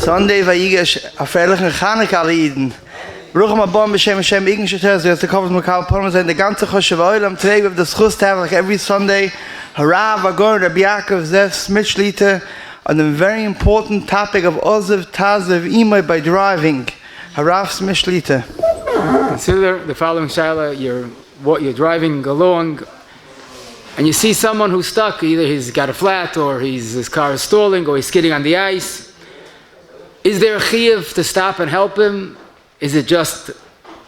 Sunday vayigesh a feierlichen Chanukah Lieden. Brucham abon b'shem Hashem igen sheter as the covers Makal Palmas and the ganze Choshev Oilam. Today we have the schus to have like every Sunday Harav Agon Rabbi Yaakov Zev Smitchlita on the very important topic of Ozav Ta'azov Imoy by driving. Harav Smitchlita. Consider the following shaila: you're driving along, and you see someone who's stuck. Either he's got a flat, or his car is stalling, or he's skidding on the ice. Is there a chiyuv to stop and help him? Is it just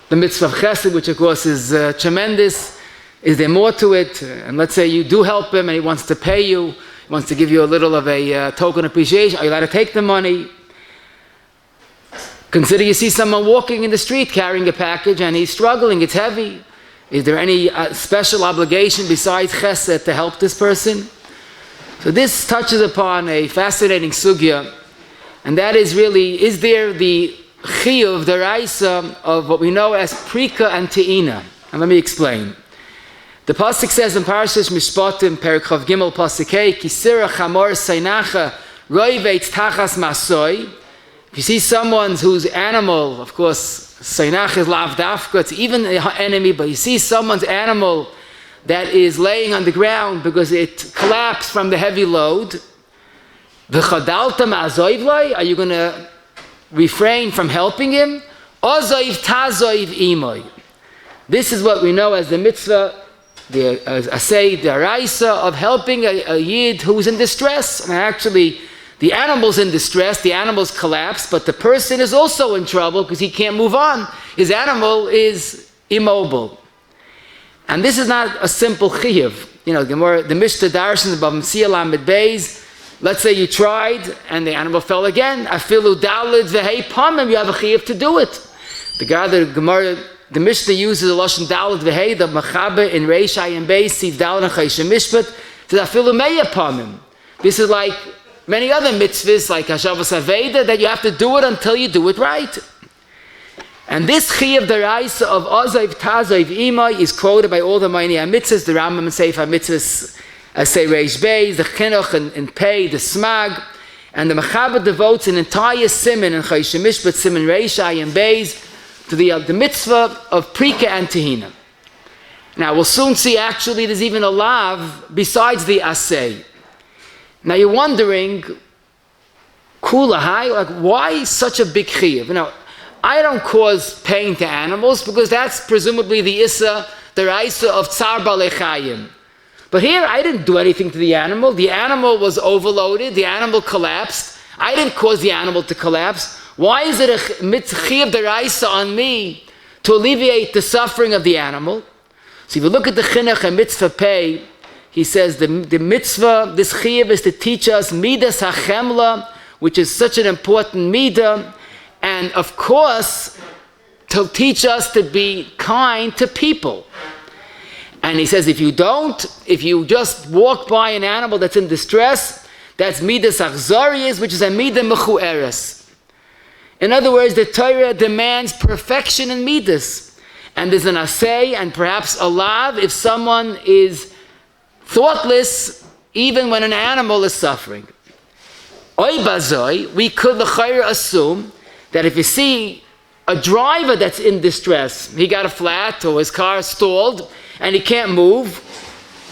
the mitzvah of Chesed, which of course is tremendous? Is there more to it? And let's say you do help him and he wants to pay you, he wants to give you a little of a token appreciation. Are you allowed to take the money? Consider you see someone walking in the street carrying a package and he's struggling, it's heavy. Is there any special obligation besides Chesed to help this person? So this touches upon a fascinating sugya, and that is really, is there the chiyuv, the raisa of what we know as prika and te'ina? And let me explain. The pasuk says in Parashas Mishpatim, Perek Chav Gimel pasuk Hey, Kisira Chamor Seinacha Roivets Tachas Masoi. If you see someone whose animal, of course, Seinach is lav dafka, it's even an enemy, but you see someone's animal that is laying on the ground because it collapsed from the heavy load, v'chadalta ma'azoiv loi, are you going to refrain from helping him? Ozoiv ta'zoiv imoy. This is what we know as the mitzvah, the raisa of helping a yid who's in distress. And actually, the animal's in distress, the animal's collapsed, but the person is also in trouble because he can't move on. His animal is immobile. And this is not a simple chiyuv. You know, the Mishnah Darshan above Msiya Lamed Beis, let's say you tried and the animal fell again. Afilu dalid v'hei pamim, you have a chiyuv to do it. The guy, the Mishnah uses the lashon dalid v'hei, the machabe in Reishai and Beis, Siv dalid and Chayshem Mishpat, says afilu meya pamim. This is like many other mitzvahs, like Hashavas Aveda, that you have to do it until you do it right. And this chiyuv deraisa of Ozav Tazov Imai is quoted by all the Ma'anei HaMitzvahs, the Rambam and Sefer HaMitzvahs, say Reish Beis, the Chinuch and Pei, the Smag, and the Mechaber devotes an entire siman in Chayshem Mishpat, siman Reishai and Beis, to the mitzvah of Prika and Tehina. Now we'll soon see actually there's even a lav besides the Asay. Now you're wondering, Kula, like why such a big chiyuv? You know, I don't cause pain to animals because that's presumably the issa, the raisa of tsar balei chayim. But here I didn't do anything to the animal. The animal was overloaded. The animal collapsed. I didn't cause the animal to collapse. Why is it a chiyuv the raisa on me to alleviate the suffering of the animal? So if you look at the chinuch and mitzvah pei, he says the mitzvah, this chiyuv is to teach us midas hachemla, which is such an important midah, and of course, to teach us to be kind to people. And he says if you just walk by an animal that's in distress, that's midas achzarias, which is a midah mechueres. In other words, the Torah demands perfection in midas. And there's an asay and perhaps a lav if someone is thoughtless, even when an animal is suffering. Oy bazoi, we could l'chayr assume that if you see a driver that's in distress, he got a flat or his car stalled and he can't move,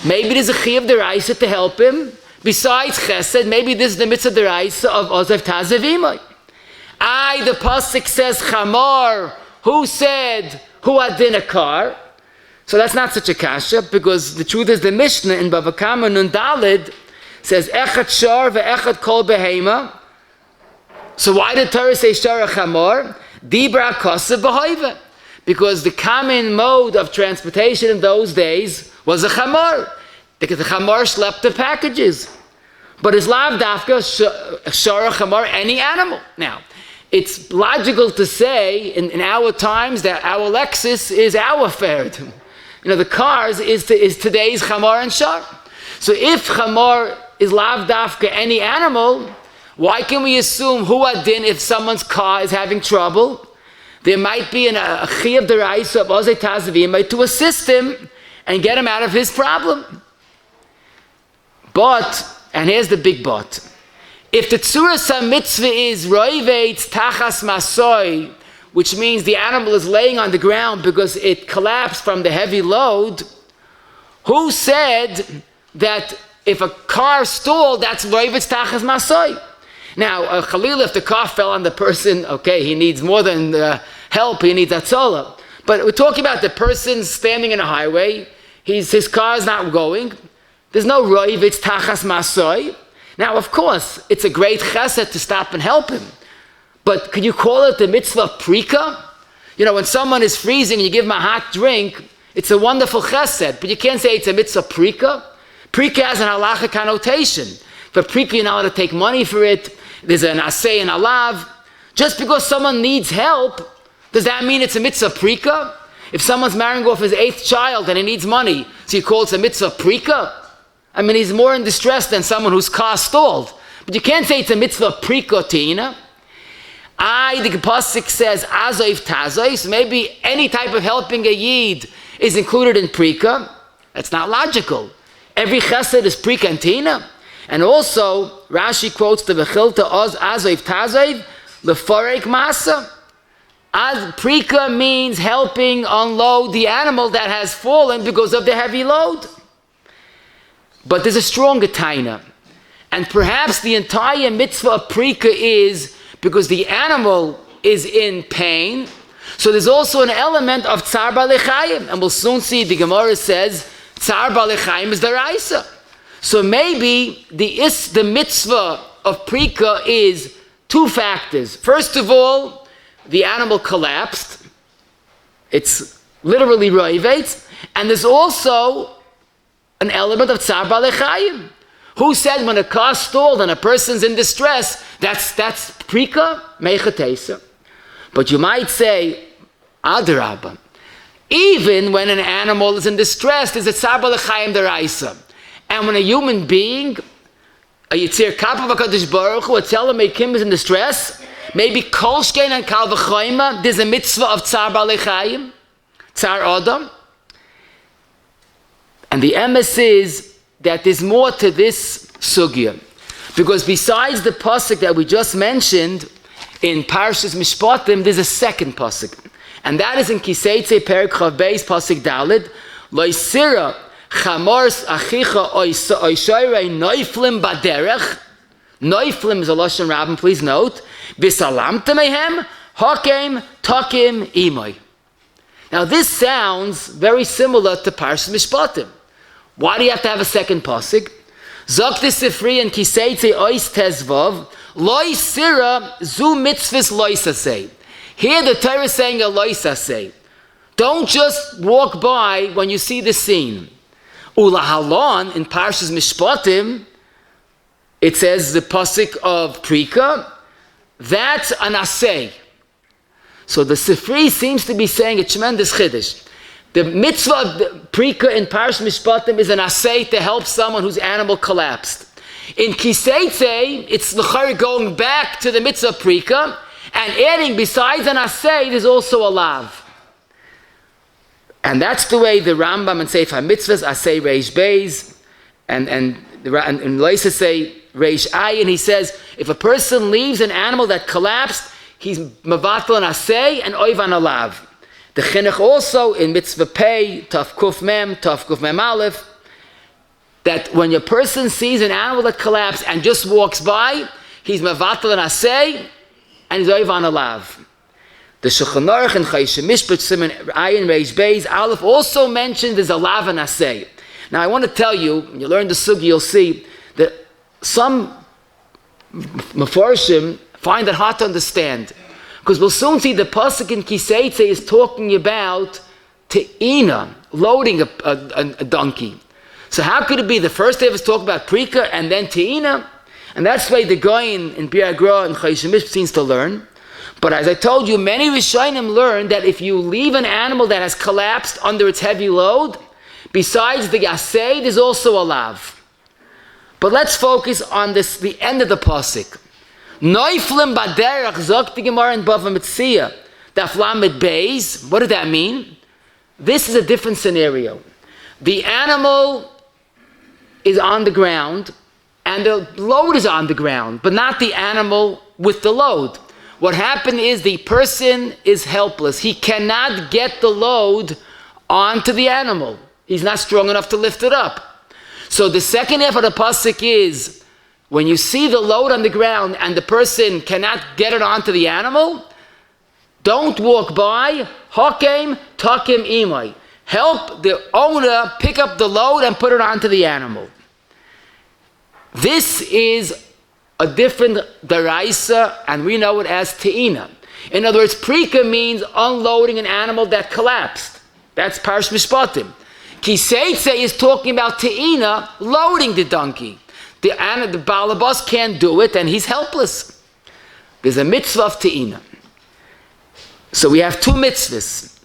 maybe there's a chiyuv deraisa to help him. Besides chesed, maybe this is the mitzvah deraisa of ozav tazov imay. The pasuk says chamor. Who said who adin a car? So that's not such a kasha, because the truth is the Mishnah in Bava Kama Nun Dalid says echad shar ve'echad kol behema. So why did Torah say shar chamor? Dibra kosev b'hoiva. Because the common mode of transportation in those days was a chamor, because the chamor schlepped the packages. But it's lav dafka shar chamor, any animal. Now, it's logical to say in our times that our Lexus is our Ferd. You know, the cars is today's chamor and shar. So if chamor is lav dafka any animal, why can we assume hu adin if someone's car is having trouble? There might be a chiyuv deraisa of ozei tazavim to assist him and get him out of his problem. But, and here's the big but, If the tzuras mitzvah is roivets tachas masoi, which means the animal is laying on the ground because it collapsed from the heavy load, who said that if a car stalled, that's roivets tachas masoi? Now, Khalil, if the car fell on the person, okay, he needs more than help, he needs atzola. But we're talking about the person standing in a highway, his car is not going, there's no roivets tachas masoi. Now, of course, it's a great chesed to stop and help him. But could you call it the mitzvah of prika? You know, when someone is freezing and you give him a hot drink, it's a wonderful chesed, but you can't say it's a mitzvah prika. Prika has an halacha connotation. For prika, you're not allowed to take money for it. There's an asay and alav. Just because someone needs help, does that mean it's a mitzvah prika? If someone's marrying off his 8th child and he needs money, so you call it a mitzvah prika? I mean, he's more in distress than someone whose car stalled. But you can't say it's a mitzvah prika teina. The pasuk says azov tazov, so maybe any type of helping a yid is included in prika. That's not logical. Every chesed is prika and tina. And also, Rashi quotes the vechilta azov tazov leforek masa. Prika means helping unload the animal that has fallen because of the heavy load. But there's a stronger taina. And perhaps the entire mitzvah of prika is because the animal is in pain. So there's also an element of tsar balechayim. And we'll soon see the Gemara says tsar balechayim is daraisa. So maybe the mitzvah of prika is 2 factors. First of all, the animal collapsed. It's literally roivet. And there's also an element of tsar balechayim. Who said when a car stalled and a person's in distress, that's prika mechatesa? But you might say, adarabba, even when an animal is in distress, there's a tsar balechayim deraisa. And when a human being, a yitzir kapav HaKadosh Baruch Hu, a tzelem mekim is in distress, maybe kolshkein and kal v'choyma, there's a mitzvah of tsar balechayim, tsar adam. And the emes is that there's more to this sugya. Because besides the pasuk that we just mentioned in Parshas Mishpatim, there's a second pasuk. And that is in Kiseitze Perek Chav Beis pasuk Daled, Loisira Chamor Achicha Oishayrei Noiflim Baderech. Noiflim is a Lashon Rabbin, please note. V'salamta mehem Hakem Takim Imoy. Now this sounds very similar to Parshas Mishpatim. Why do you have to have a second pasuk? Zokte Sifri and Kiseitze Ois Tezvav Lois Sira Zu Mitzvahs Loisasei. Here the Torah is saying a Loisasei. Don't just walk by when you see the scene. Ula Halon in Parshas Mishpatim, it says the pasuk of Prika, that's an asay. So the Sifri seems to be saying a tremendous chiddush. The mitzvah of the Prika in Parshas Mishpatim is an asay to help someone whose animal collapsed. In Kiseitze, it's l'chari going back to the mitzvah of Prika and adding, besides an asay, there's also a lav. And that's the way the Rambam and Sefer HaMitzvahs asay reish beis and Leisa say reish ayin. He says if a person leaves an animal that collapsed, he's mavatal an asay and oivan a lav. The chinuch also in mitzvah pei, taf kuf mem aleph, that when a person sees an animal that collapsed and just walks by, he's mavatal an asay and he's oivan a lav. The Shulchan Aruch and Chayshim Mishpat Siman Ayin Reish Beis Aleph also mentioned there's a lav and asay. Now I want to tell you, when you learn the sugi, you'll see that some Mefarshim find it hard to understand. Because we'll soon see the pasuk in Kiseitze is talking about te'ina, loading a donkey. So how could it be the first Teves talk about prika and then te'ina? And that's why the guy in Bir Agra and Chayshim Mishpat seems to learn. But as I told you, many Rishonim learn that if you leave an animal that has collapsed under its heavy load, besides the asay, there's also a lav. But let's focus on this, the end of the pasuk. Noiflim baderach zok the Gemara in Bava Metzia. Daf Lamed Beis. What did that mean? This is a different scenario. The animal is on the ground and the load is on the ground, but not the animal with the load. What happened is the person is helpless. He cannot get the load onto the animal. He's not strong enough to lift it up. So the second half of the pasuk is, when you see the load on the ground and the person cannot get it onto the animal, don't walk by. Hakem takim imai. Help the owner pick up the load and put it onto the animal. This is a different daraisa, and we know it as te'ina. In other words, prika means unloading an animal that collapsed. That's Parsh Mishpatim. Kiseitse is talking about te'ina, loading the donkey. The balabas can't do it, and he's helpless. There's a mitzvah of te'ina. So we have two mitzvahs,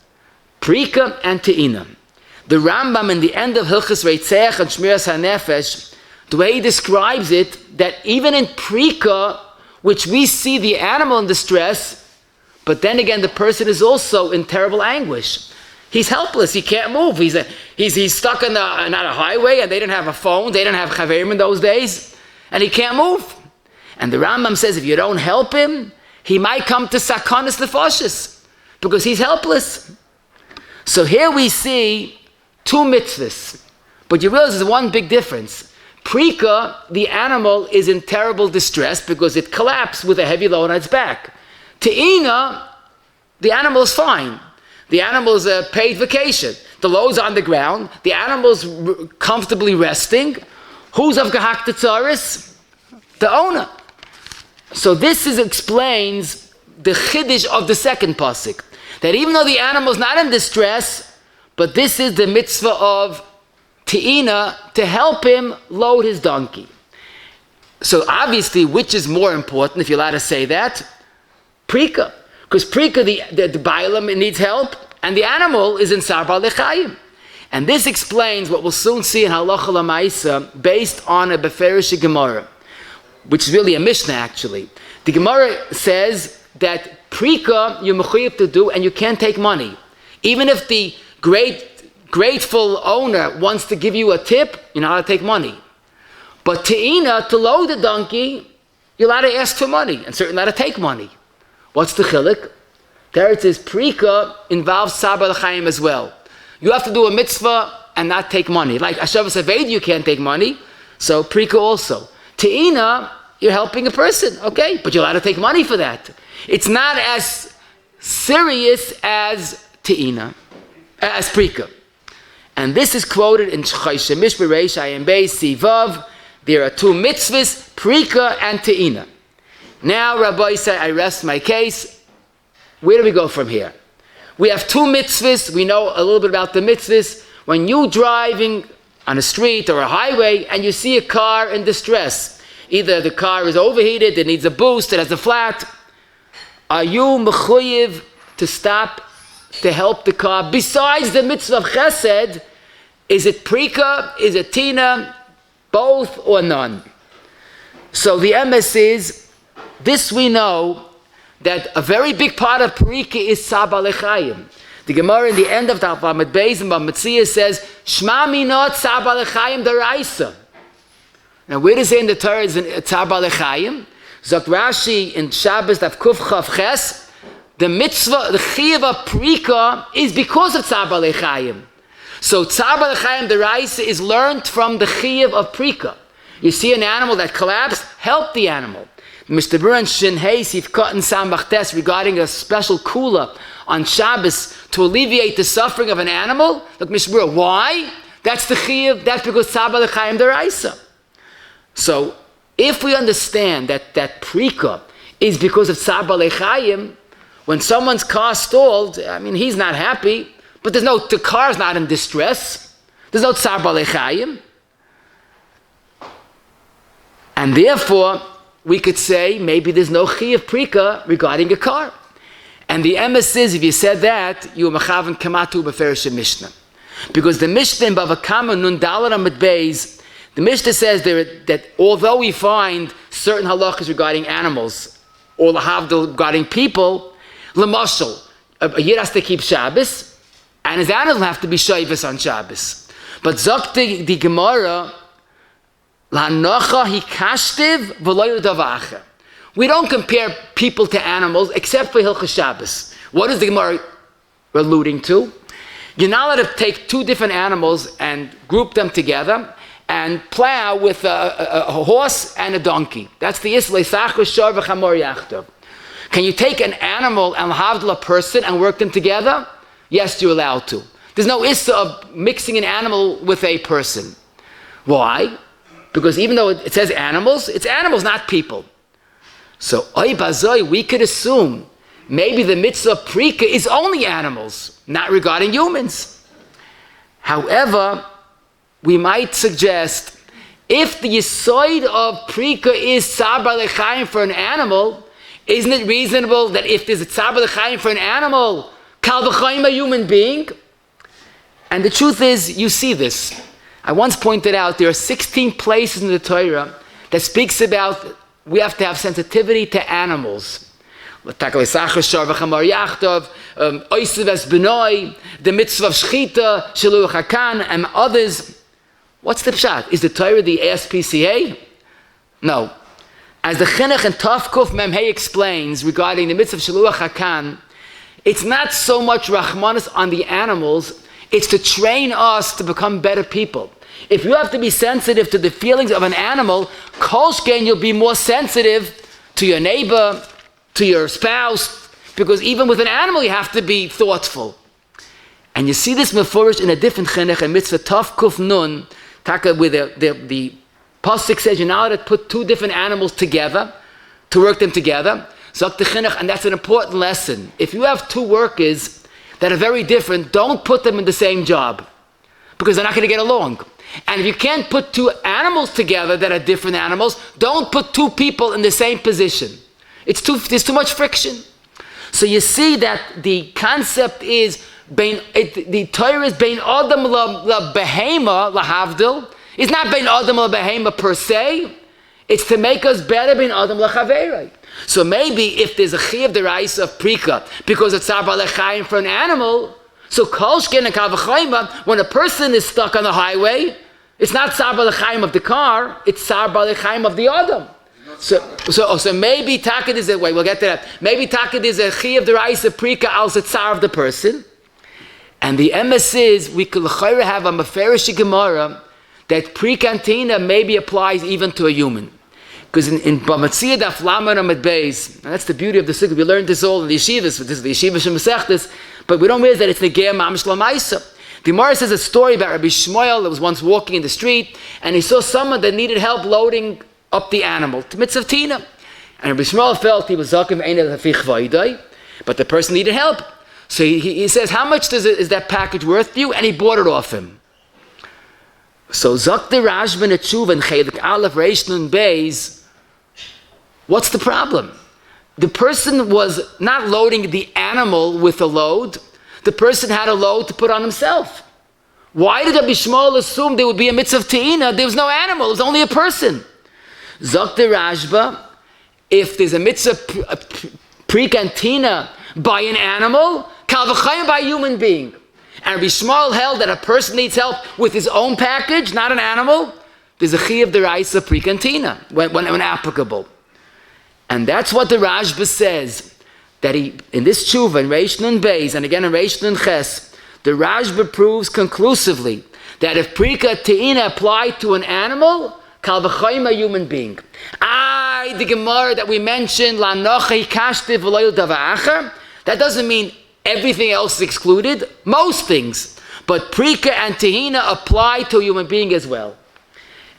prika and te'ina. The Rambam in the end of Hilchos Reitzeach and Shmiras HaNefesh, the way he describes it, that even in prika, which we see the animal in distress, but then again the person is also in terrible anguish. He's helpless. He can't move. He's stuck on not a highway, and they didn't have a phone. They didn't have chaverim in those days, and he can't move. And the Rambam says if you don't help him, he might come to sakanas nefashis because he's helpless. So here we see two mitzvahs, but you realize there's one big difference. Prika, the animal is in terrible distress because it collapsed with a heavy load on its back. Te'ina, the animal is fine. The animal's a paid vacation. The load's on the ground. The animal's comfortably resting. Who's of Gehakta Tzaris? The owner. So this explains the chiddush of the second pasuk. That even though the animal's not in distress, but this is the mitzvah of te'ina to help him load his donkey. So obviously, which is more important, if you're allowed to say that? Prika. Because prika, the bailam, needs help, and the animal is in sarba lechayim. And this explains what we'll soon see in halacha lamaisa, based on a beferish Gemara, which is really a Mishnah actually. The Gemara says that prika you're mechuyev to do, and you can't take money. Even if the grateful owner wants to give you a tip, you're not allowed to take money. But te'ina, to load the donkey, you're allowed to ask for money, and certainly allowed to take money. What's the chiluk? There says prika involves sabah l'chaim as well. You have to do a mitzvah and not take money. Like Ashavas Aved, you can't take money. So prika also. Te'ina, you're helping a person, okay, but you're allowed to take money for that. It's not as serious as te'ina, as prika. And this is quoted in Chesed Mishbereish Ayin Beis Sivav. There are two mitzvahs, prika and te'ina. Now, Rabbi said, I rest my case. Where do we go from here? We have two mitzvahs. We know a little bit about the mitzvahs. When you're driving on a street or a highway and you see a car in distress, either the car is overheated, it needs a boost, it has a flat, are you mechuyev to stop to help the car? Besides the mitzvah of chesed, is it prika, is it tina, both or none? So the emes is, this we know, that a very big part of prika is sabah lechayim. The Gemara in the end of the Lamed Beis and Bamitzia says, Shma minot sabah lechayim deraisa. Now where does it in the Torah is sabah lechayim? Zok Rashi in Shabbos Daf Kuf Chav Ches, the mitzvah, the chiyuv of prika is because of sabah lechayim. So sabah lechayim deraisa is learned from the chiyuv of prika. You see an animal that collapsed, help the animal. Mr. Buran Shin Hayes, he's cut in Sambachtes regarding a special kula on Shabbos to alleviate the suffering of an animal. Look, Mr. Buran, why? That's the chiyuv, that's because sabah lechayim deraisa. So, if we understand that prika is because of sabah lechayim, when someone's car stalled, I mean, he's not happy, but the car's not in distress. There's no sabah lechayim. And therefore, we could say maybe there's no chiyuv prika regarding a car. And the emes is, if you said that, you were mechavan kamatu beferish Mishnah. Because the Mishnah in Bava Kama Nun Dalet Amud Beis, the Mishnah says that although we find certain halachas regarding animals, or lahavdil regarding people, lemashal, a yid has to keep Shabbos, and his animal have to be shaivas on Shabbos. But zok the Gemara, L'hanocha hikashtiv v'lo yudavacha. We don't compare people to animals except for Hilchos Shabbos. What is the Gemara alluding to? You're not allowed to take two different animals and group them together and plow with a horse and a donkey. That's the Isla Sachar v'Chamor Yachtov. Can you take an animal and havdil a person and work them together? Yes, you're allowed to. There's no issa of mixing an animal with a person. Why? Because even though it says animals, it's animals, not people. So, oy bazoi, we could assume maybe the mitzvah of prika is only animals, not regarding humans. However, we might suggest if the yisoid of prika is tzar b'lechaim for an animal, isn't it reasonable that if there's a tzar b'lechaim for an animal, kal v'chaim a human being? And the truth is, you see this. I once pointed out there are 16 places in the Torah that speaks about we have to have sensitivity to animals. The mitzvah of shchita, shiluach hakan, and others. What's the pshat? Is the Torah the ASPCA? No. As the Chinuch and Tafkuf Memhei explains regarding the mitzvah of shiluach hakan, it's not so much rachmanis on the animals, it's to train us to become better people. If you have to be sensitive to the feelings of an animal, kolshken, you'll be more sensitive to your neighbor, to your spouse, because even with an animal you have to be thoughtful. And you see this mefurish in a different chinuch, a mitzvah Taf Kuf Nun, where the pasuk says you're not allowed to put two different animals together, to work them together. Zok the chinuch, and that's an important lesson. If you have two workers that are very different, don't put them in the same job, because they're not going to get along. And if you can't put two animals together that are different animals, don't put two people in the same position. There's too much friction. So you see that the concept is, the Torah is bein adam la behema lahavdil. It's not bein adam la behema per se. It's to make us better bein adam la chaverei. So maybe if there's a chiyav deraisa of prika, because it's tzar b'lechaim for an animal, so kolshken and kavachayma, when a person is stuck on the highway, it's not tzar b'lechaim of the car, it's tzar b'lechaim of the adam. So maybe takid is a way, we'll get to that. Maybe takid is a chiyav deraisa prika al tzar of the person. And the emes is, we could have a meferish gemara that pre-cantina maybe applies even to a human. Because in Bamatzia daf lamed amid beis, and that's the beauty of the segula. We learned this all in the yeshivas, this is the yeshiva shemesechtes, but we don't realize that it's negeh mamish lamaisa. The Gemara says a story about Rabbi Shmuel that was once walking in the street, and he saw someone that needed help loading up the animal to mitzvah tina. And Rabbi Shmuel felt he was zakim einel hafich vaydai, but the person needed help. So he says, how much is that package worth to you? And he bought it off him. So Zak the RashbanEtshuva and Chelik Aleph Reish Nun Beis, what's the problem? The person was not loading the animal with a load. The person had a load to put on himself. Why did Rabbi Shmuel assume there would be a mitzvah te'ina? There was no animal, it was only a person. Zak the Rashba, if there's a mitzvah pre-cantina by an animal, kal v'chayim by a human being. And Rabbi Shmuel held that a person needs help with his own package, not an animal. There's a chiyav deraisa pre-cantina when applicable. And that's what the Rashba says, that he, in this tshuva, in Reish Nun Beis, and again in Reish Nun Ches, the Rashba proves conclusively that if prika te'ina applied to an animal, kal v'chayim a human being. The Gemara that we mentioned, la nocha hikashtiv v'lo dava'acher, that doesn't mean everything else is excluded, most things. But prika and tehina apply to a human being as well.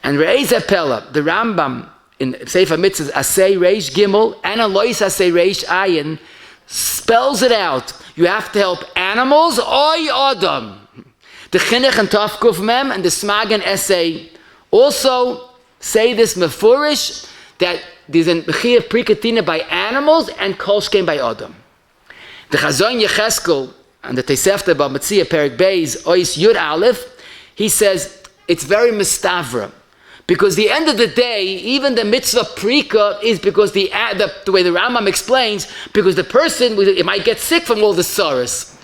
And Re'ez Apella, the Rambam, in Sefer Mitzvahs, Asay Reish Gimel, and Alois Asay Reish Ayin, spells it out. You have to help animals or Adam. The Chinuch and Tafkuf Mem and the Smagan Essay also say this mefurish, that there's a Mechiyah Prikatina by animals and Kolshkein by Adam. The Chazon Yecheskel and the Tosefta Bamatzia Perik Beis Ois Yud Aleph, he says it's very mistavra. Because the end of the day, even the mitzvah prika is because the way the Rambam explains, because the person it might get sick from all the sorrows.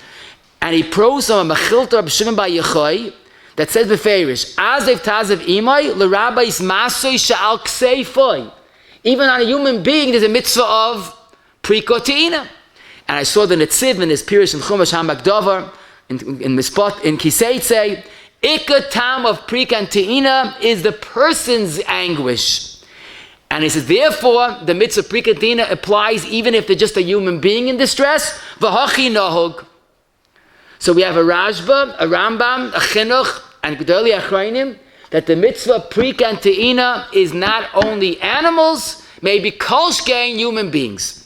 And he proves on a Mechilta Reb Shimon Bar Yochai that says beferish, Azev Tazev Imai, L'Rabbis Masoi Sha'al Kseifoi. Even on a human being, there's a mitzvah of Priko Te'ina. And I saw the Netziv in his Pirish and Chumash HaMakdover, in Mispot, in Kiseitze, Ikka Tam of Prika and Te'ina is the person's anguish. And he says, therefore, the mitzvah Prika and Te'ina applies even if they're just a human being in distress. V'hachi nohog. So we have a Rashba, a Rambam, a Chinuch, and Gedolei Achrayim, that the mitzvah Prika and Te'ina is not only animals, maybe kolshkein human beings.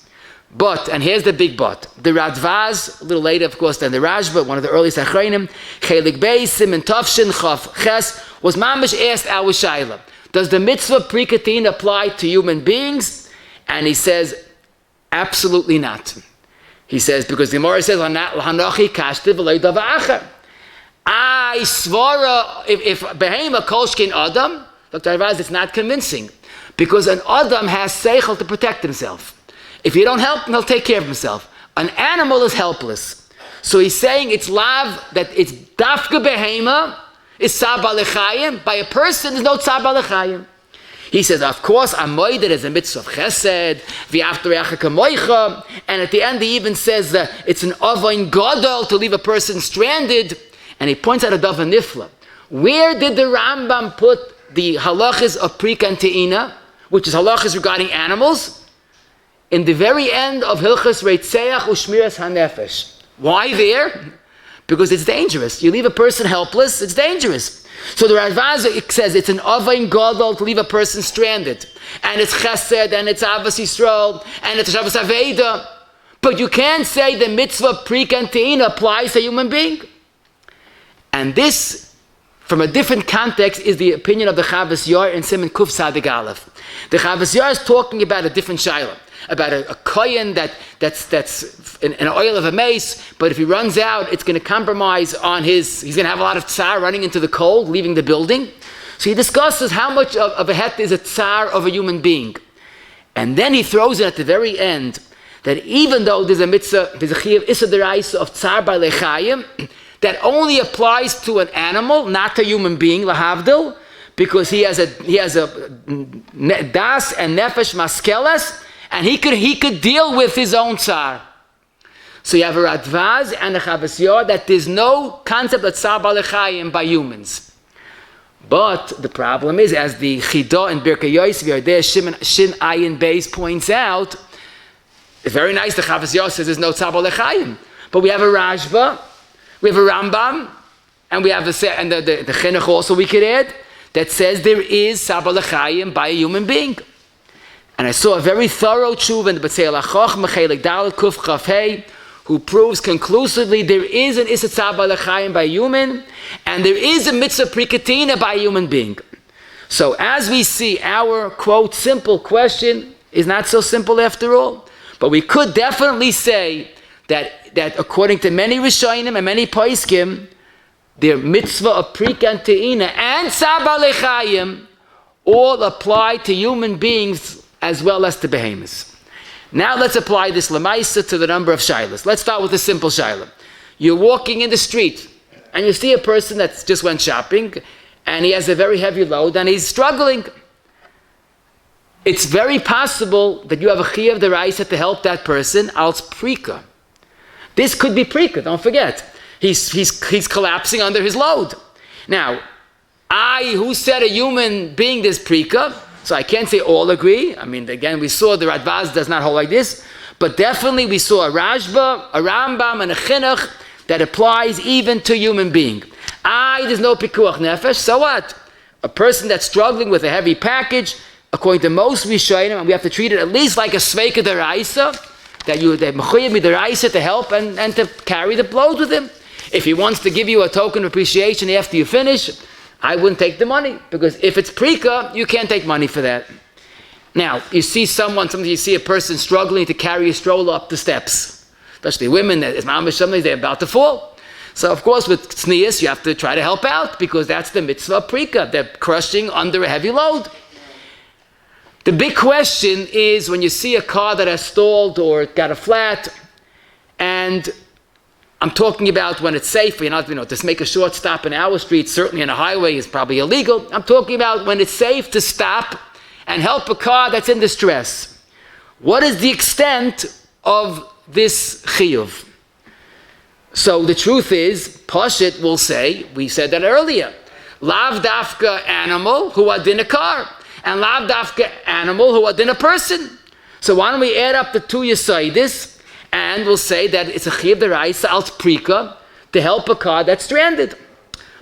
But, and here's the big but, the Radvaz, a little later of course than the Rashba, one of the earliest Achrayim, Chelik Beis, Simen Tavshin, Chav Ches, was mamish asked our Shaila, does the mitzvah Prika Te'ina apply to human beings? And he says, absolutely not. He says, because the Gemara says, Hanochi kashtiv v'lo davar acher. I svara, if behema kolshkin adam, Dr. Arvaz, it's not convincing. Because an adam has seichel to protect himself. If you don't help him, he'll take care of himself. An animal is helpless. So he's saying it's lav, that it's dafka behema, is tzar b'alechayim. By a person, there's no tzar b'alechayim. He says, of course, amoyed is a mitzvah of chesed, v'aftarecha kamoicha, and at the end he even says that it's an avoin gadol to leave a person stranded, and he points out a davar nifla. Where did the Rambam put the halachas of Prika and Te'ina, which is halachas regarding animals? In the very end of Hilchas Reitzeach Ushmiras HaNefesh. Why there? Because it's dangerous. You leave a person helpless, it's dangerous. So the Radvaz says it's an Avain Gadol to leave a person stranded. And it's Chesed, and it's Avas Yisrael, and it's Shabbos Aveda. But you can't say the mitzvah Prika and Te'ina applies to a human being. And this, from a different context, is the opinion of the Chavas Yor in Siman Kuf Sadig Aleph. The Chavas Yor is talking about a different shayla, about a kohen that's in an oil of a mace, but if he runs out, it's going to compromise on he's going to have a lot of tsar running into the cold, leaving the building. So he discusses how much of a het is a tsar of a human being. And then he throws it at the very end, that even though there's a mitzvah, there's a chiyuv issa deraisa of tsar b'alechayim, that only applies to an animal, not to a human being, lahavdil, because he has a das and nefesh maskeles, and he could deal with his own tsar. So you have a Radvaz and a Chavas Yor that there's no concept of tsar b'alechayim by humans. But the problem is, as the Chidah in Birkei Yosef Yardeh Shin Ayin Beis points out, it's very nice the Chavas Yor says there's no tsar b'alechayim, but we have a Rashba, we have a Rambam, and we have the Chinuch also we could add, that says there is tsar b'alechayim by a human being. And I saw a very thorough tshuva in the B'tzei Lachoch Mechelik Dalet Kuf Chaf Hei, who proves conclusively there is an issa tsar b'alechayim by a human, and there is a mitzvah Prika Te'ina by a human being. So as we see, our quote simple question is not so simple after all. But we could definitely say that according to many Rishonim and many Poskim, their mitzvah of Prika and Te'ina and tsar b'alechayim all apply to human beings as well as to behemoths. Now let's apply this lemaisa to the number of shaylas. Let's start with a simple shayla. You're walking in the street and you see a person that just went shopping and he has a very heavy load and he's struggling. It's very possible that you have a chiyuv deraisa to help that person als prika. This could be prika, don't forget. He's collapsing under his load. Now, who said a human being is prika? So I can't say all agree. I mean, again, we saw the Radvaz does not hold like this, but definitely we saw a Rashba, a Rambam, and a Chinuch that applies even to human being. There's no pikuach nefesh, so what? A person that's struggling with a heavy package, according to most Rishonim, and we have to treat it at least like a sveika deraisa, that mechuyev mideraisa to help and to carry the load with him. If he wants to give you a token of appreciation after you finish, I wouldn't take the money, because if it's prika, you can't take money for that. Now, you see sometimes you see a person struggling to carry a stroller up the steps, especially women, sometimes they're about to fall. So of course with tznius, you have to try to help out, because that's the mitzvah of prika. They're crushing under a heavy load. The big question is when you see a car that has stalled or got a flat, and I'm talking about when it's safe. You're not, to make a short stop in our street, certainly on a highway, is probably illegal. I'm talking about when it's safe to stop and help a car that's in distress. What is the extent of this chiyuv? So the truth is, Pashit will say, we said that earlier, lav dafka animal who are in a car, and lav dafka animal who are in a person. So why don't we add up the two yesodis, and we'll say that it's a chiyuv deraisa alt prika to help a car that's stranded.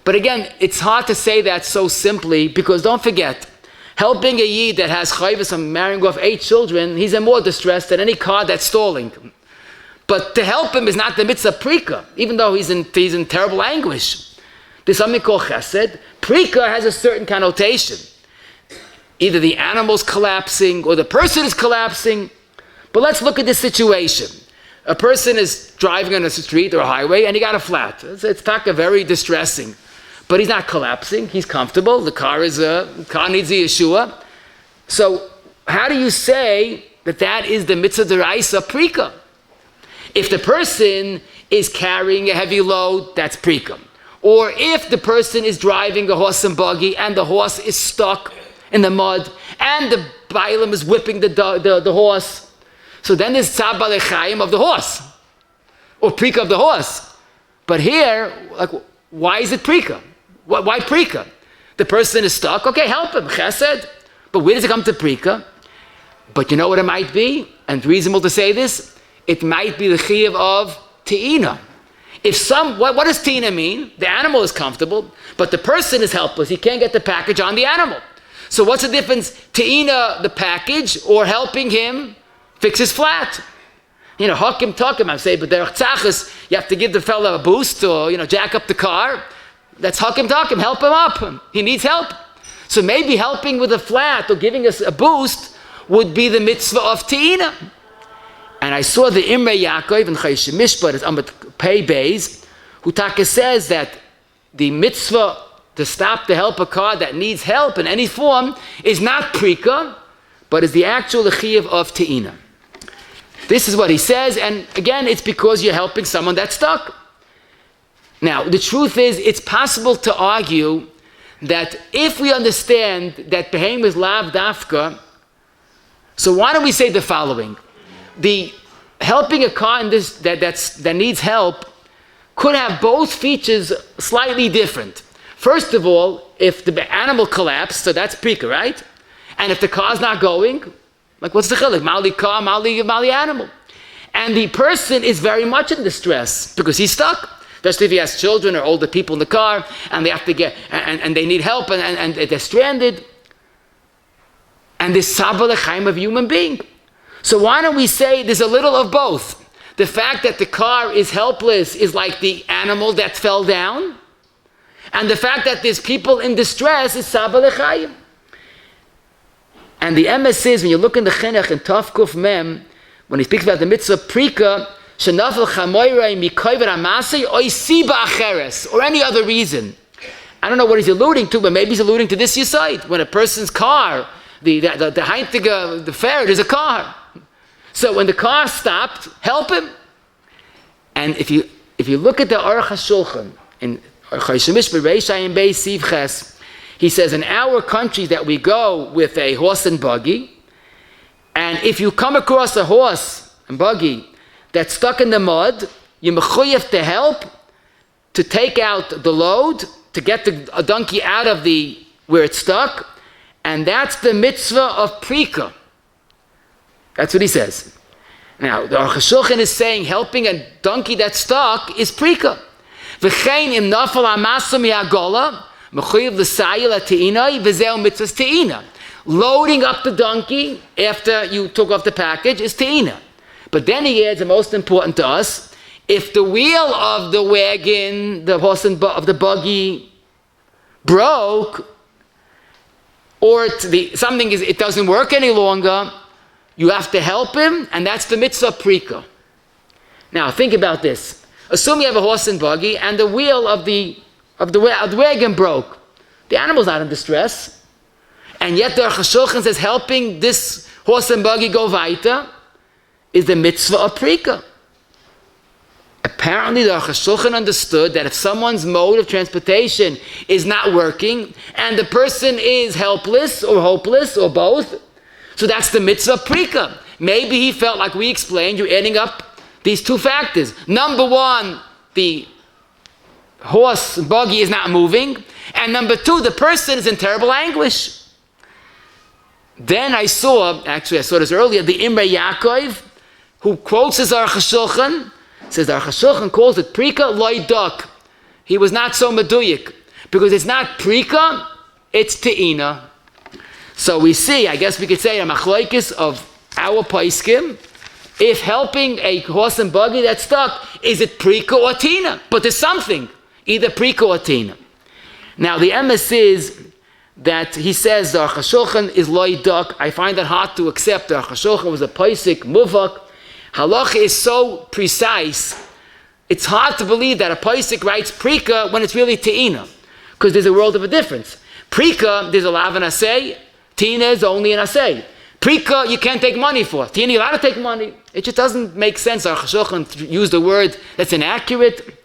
But again, it's hard to say that so simply, because don't forget, helping a yid that has chayvus and marrying off 8 children, he's in more distress than any car that's stalling. But to help him is not the mitzvah prika, even though he's in terrible anguish. There's something called chesed. Prika has a certain connotation. Either the animal's collapsing or the person is collapsing. But let's look at this situation. A person is driving on a street or a highway and he got a flat. It's taka very distressing. But he's not collapsing. He's comfortable. The car needs a Yeshua. So how do you say that is the mitzvah deraisa prika? If the person is carrying a heavy load, that's prika. Or if the person is driving a horse and buggy and the horse is stuck in the mud and the bailam is whipping the horse, so then there's tzab balechayim of the horse or prika of the horse. But here, why is it prika? Why prika? The person is stuck. Okay, help him, chesed. But where does it come to prika? But you know what it might be? And it's reasonable to say this. It might be the chiyuv of te'ina. What does te'ina mean? The animal is comfortable, but the person is helpless. He can't get the package on the animal. So what's the difference? Te'ina the package or helping him fix his flat? Hakim takim, I say, but derech tzachas, you have to give the fellow a boost or, jack up the car. That's hakim takim, help him up. He needs help. So maybe helping with a flat or giving us a boost would be the mitzvah of te'ina. And I saw the Imre Yaakov in Chesed Mishpat, it's Ambat Pei Beis, who taka says that the mitzvah to stop to help a car that needs help in any form is not prika, but is the actual chiyuv of te'ina. This is what he says, and again, it's because you're helping someone that's stuck. Now, the truth is, it's possible to argue that if we understand that behem is lav dafka, so why don't we say the following? The helping a car in this that needs help could have both features slightly different. First of all, if the animal collapsed, so that's prika, right? And if the car's not going, what's the chilek? Mali car, mali animal. And the person is very much in distress because he's stuck. Especially if he has children or older people in the car and they have to get and they need help and they're stranded. And there's sabah l'chaim of human being. So why don't we say there's a little of both? The fact that the car is helpless is like the animal that fell down. And the fact that there's people in distress is sabah l'chaim. And the emes is, when you look in the chinuch in Taf Kuf Mem, when he speaks about the mitzvah prika, shenafel chamoirei mikoyver amasei oisiba acheres, or any other reason. I don't know what he's alluding to, but maybe he's alluding to this yesod. When a person's car, the heintige, the fair, there's a car. So when the car stopped, help him. And if you look at the Aruch HaShulchan in Chesed Mishpat Reish Ayin Beis Siv Ches, he says in our country that we go with a horse and buggy, and if you come across a horse and buggy that's stuck in the mud, you're mechuyev to help to take out the load, to get a donkey out of where it's stuck, and that's the mitzvah of prika. That's what he says. Now, the Aruch HaShulchan is saying helping a donkey that's stuck is prika. V'chein im nafal amasa mi'agola, mechuyev l'sayil ha'te'ina, v'zeu mitzvah's te'ina. Loading up the donkey after you took off the package is te'ina. But then he adds, the most important to us, if the wheel of the wagon, the horse and of the buggy broke, or it doesn't work any longer, you have to help him, and that's the mitzvah prika. Now think about this. Assume you have a horse and buggy, and the wheel of the wagon broke. The animal's not in distress. And yet the Aruch HaShulchan says helping this horse and buggy go weiter is the mitzvah of prika. Apparently the Aruch HaShulchan understood that if someone's mode of transportation is not working and the person is helpless or hopeless or both, so that's the mitzvah prika. Maybe he felt like we explained, you're adding up these two factors. Number one, the horse buggy is not moving, and number two, the person is in terrible anguish. Then I saw this earlier, the Imre Yaakov, who quotes his Aruch HaShulchan, says the Aruch HaShulchan calls it prika loy dak. He was not so meduyik, because it's not prika, it's te'ina. So we see, I guess we could say, a machlokes of our paiskim, if helping a horse and buggy that's stuck, is it prika or tina? But there's something, either prika or tina. Now the emes is that he says the Aruch HaShulchan is loy dak. I find it hard to accept. The Aruch HaShulchan was a paisik muvak. Halacha is so precise, it's hard to believe that a paisik writes prika when it's really te'ina, because there's a world of a difference. Prika, there's a lav and asay. Tina is only an asay. Prika, you can't take money for. Tina, you're allowed to take money. It just doesn't make sense. Aruch HaShulchan used a word that's inaccurate.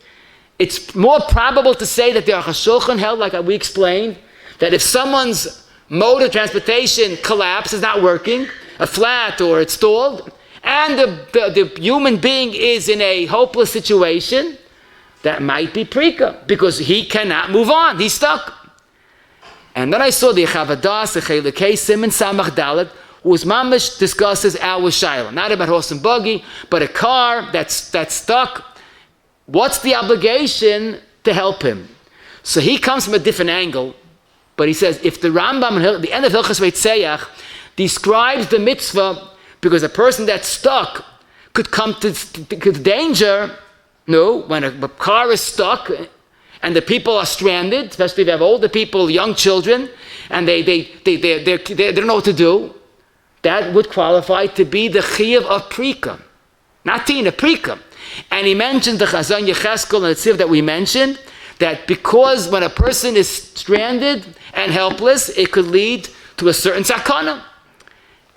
It's more probable to say that the Aruch HaShulchan held, like we explained, that if someone's mode of transportation collapses, not working, a flat or it's stalled, and the human being is in a hopeless situation, that might be prika, because he cannot move on. He's stuck. And then I saw the Chavadas, the Chelekei Siman Samach Dalet, whose mamish discusses our shaila, not about horse and buggy, but a car that's stuck. What's the obligation to help him? So he comes from a different angle, but he says if the Rambam, the end of Hilchos Veitzeach, describes the mitzvah because a person that's stuck could come to danger. No, when a car is stuck and the people are stranded, especially if you have older people, young children, and they don't know what to do, that would qualify to be the chiyuv of prika, not tina, prika. And he mentioned the Chazon Yecheskel and the tziv that we mentioned, that because when a person is stranded and helpless, it could lead to a certain sakana.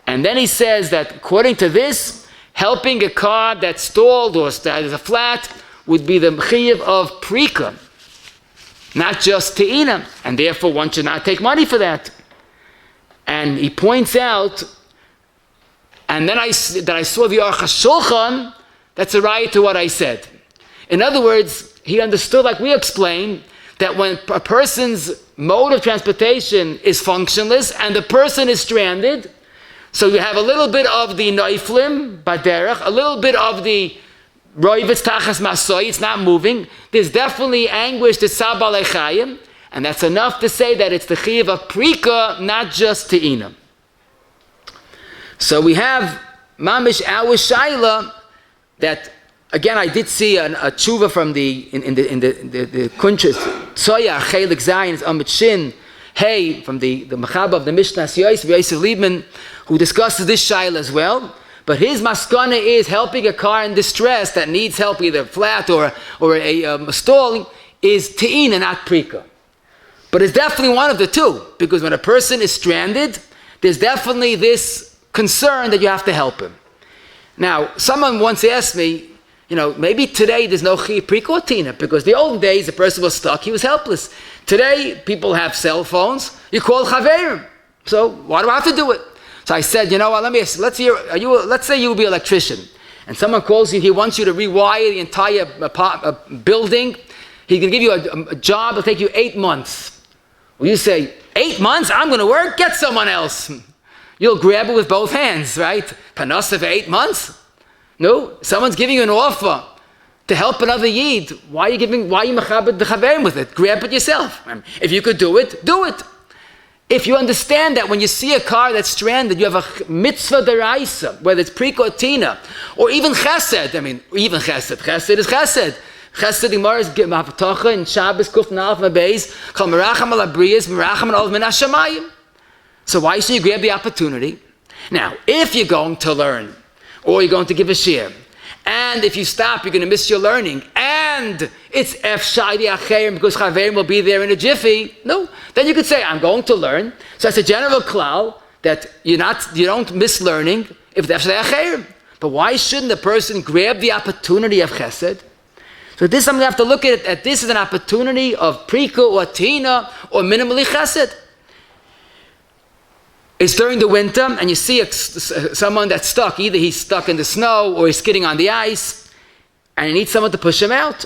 And then he says that according to this, helping a car that's stalled or that is a flat would be the chiyuv of prika, not just te'ina, and therefore one should not take money for that. And he points out, and then I saw the Aruch HaShulchan, that's a right to what I said. In other words, he understood, like we explained, that when a person's mode of transportation is functionless and the person is stranded, so you have a little bit of the noiflim, baderech, a little bit of the Rubets tachas masoi, it's not moving. There's definitely anguish to sabal echayim, and that's enough to say that it's the chiyuv of prika, not just te'ina. So we have mamish our shaila that again I did see a tshuva from the kunches tzoya chelik zayin is amit shin hey from the machaba of the Mishnah Yosef Liebman, who discusses this shaila as well. But his maskana is helping a car in distress that needs help, either flat or a stall, is te'ina, not prika. But it's definitely one of the two, because when a person is stranded, there's definitely this concern that you have to help him. Now, someone once asked me, maybe today there's no prika or tina, because the old days the person was stuck, he was helpless. Today people have cell phones, you call chaverim. So why do I have to do it? So I said, let's say you will be an electrician, and someone calls you, he wants you to rewire the entire building. He can give you a job, it'll take you 8 months. Well, you say, 8 months? I'm going to work? Get someone else. You'll grab it with both hands, right? Panasa for 8 months? No, someone's giving you an offer to help another yid. Why are you machabed the chaverim with it? Grab it yourself. If you could do it, do it. If you understand that when you see a car that's stranded, you have a mitzvah deraisa, whether it's prika or tina, or even chesed. Even chesed. Chesed is chesed. Chesed Gemara is ma'avtacha in Shabbos Kuf Nalef Mabeis Kol Meracham Al Abriyas Meracham Al Min Hashamayim. So why should you grab the opportunity? Now, if you're going to learn, or you're going to give a shir, and if you stop, you're going to miss your learning, and it's Efshai Acherim because Chaverim will be there in a jiffy. No, then you could say, I'm going to learn. So that's a general klal that you don't miss learning if it's Efshai Acherim. But why shouldn't the person grab the opportunity of Chesed? So this is something you have to look at this as an opportunity of prika or tina or minimally chesed. It's during the winter and you see someone that's stuck. Either he's stuck in the snow or he's skidding on the ice and you need someone to push him out.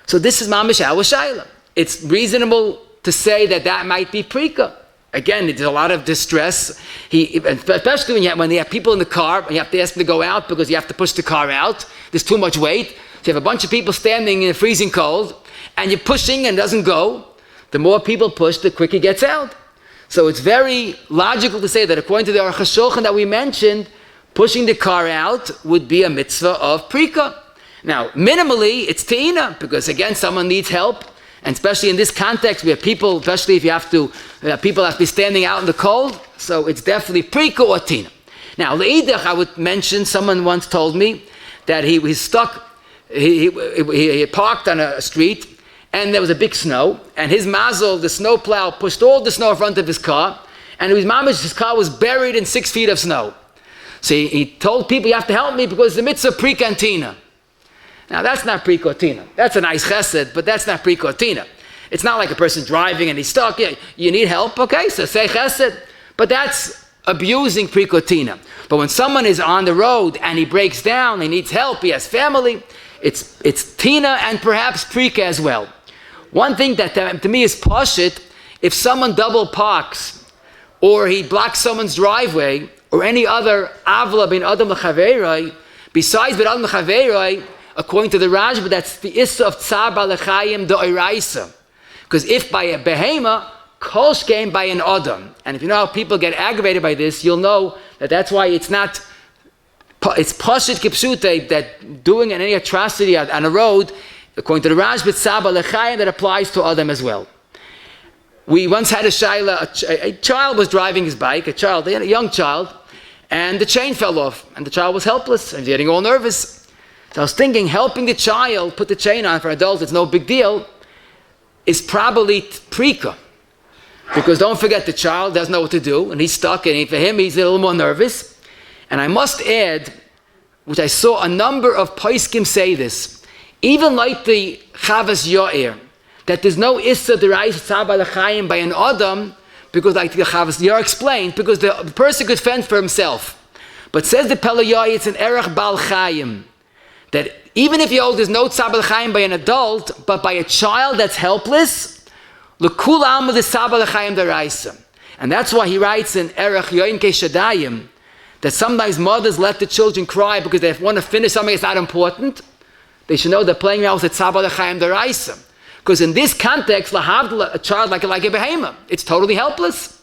So this is mamish our shayla. It's reasonable to say that might be prika. Again, there's a lot of distress. Especially when you have people in the car and you have to ask them to go out because you have to push the car out. There's too much weight. So you have a bunch of people standing in the freezing cold and you're pushing and it doesn't go. The more people push, the quicker it gets out. So it's very logical to say that according to the Aruch HaShulchan that we mentioned, pushing the car out would be a mitzvah of prika. Now, minimally, it's te'ina, because again, someone needs help, and especially in this context, we have people, especially if you have to, people have to be standing out in the cold, so it's definitely prika or te'ina. Now, le'idach, I would mention, someone once told me that he was stuck, he parked on a street, and there was a big snow, and his mazel, the snow plow, pushed all the snow in front of his car, and his car was buried in 6 feet of snow. So he told people, you have to help me because the mitzvah prika and tina. Now that's not prika or tina. That's a nice chesed, but that's not prika or tina. It's not like a person driving and he's stuck. Yeah, you need help, okay, so say chesed. But that's abusing prika or tina. But when someone is on the road and he breaks down, he needs help, he has family, it's tina and perhaps prika as well. One thing that to me is pashit, if someone double parks or he blocks someone's driveway or any other avla bin adam l'chaverai, besides bin adam l'chaverai, according to the Rajba, that's the issa of tzar balachayim da'iraisa. Because if by a behema, kolsh came by an adam. And if you know how people get aggravated by this, you'll know that that's why it's not, it's pashit kipsute, that doing any atrocity on a road, according to the Rajba, tzar balachayim, that applies to adam as well. We once had a shayla, a child was driving his bike, a young child, and the chain fell off, and the child was helpless, and he's getting all nervous. So I was thinking, helping the child put the chain on, for adults it's no big deal, is probably prika. Because don't forget, the child doesn't know what to do, and he's stuck, and for him he's a little more nervous. And I must add, which I saw a number of poskim say this, even like the Chavas Yo'er, that there's no issa deraisa tzar balachayim by an adam, because like the Chavas Yo'er explained, because the person could fend for himself. But says the Pele Yo'er, it's an erech bal chayim, that even if you hold there's no tzar balachayim by an adult, but by a child that's helpless, l'kul alma the tzar balachayim deraisa. And that's why he writes in erech yoim keshadayim, that sometimes mothers let the children cry because they want to finish something that's not important. They should know they're playing around with the tzar balachayim deraisa. Because in this context, lahavdla, a child like a behema, it's totally helpless.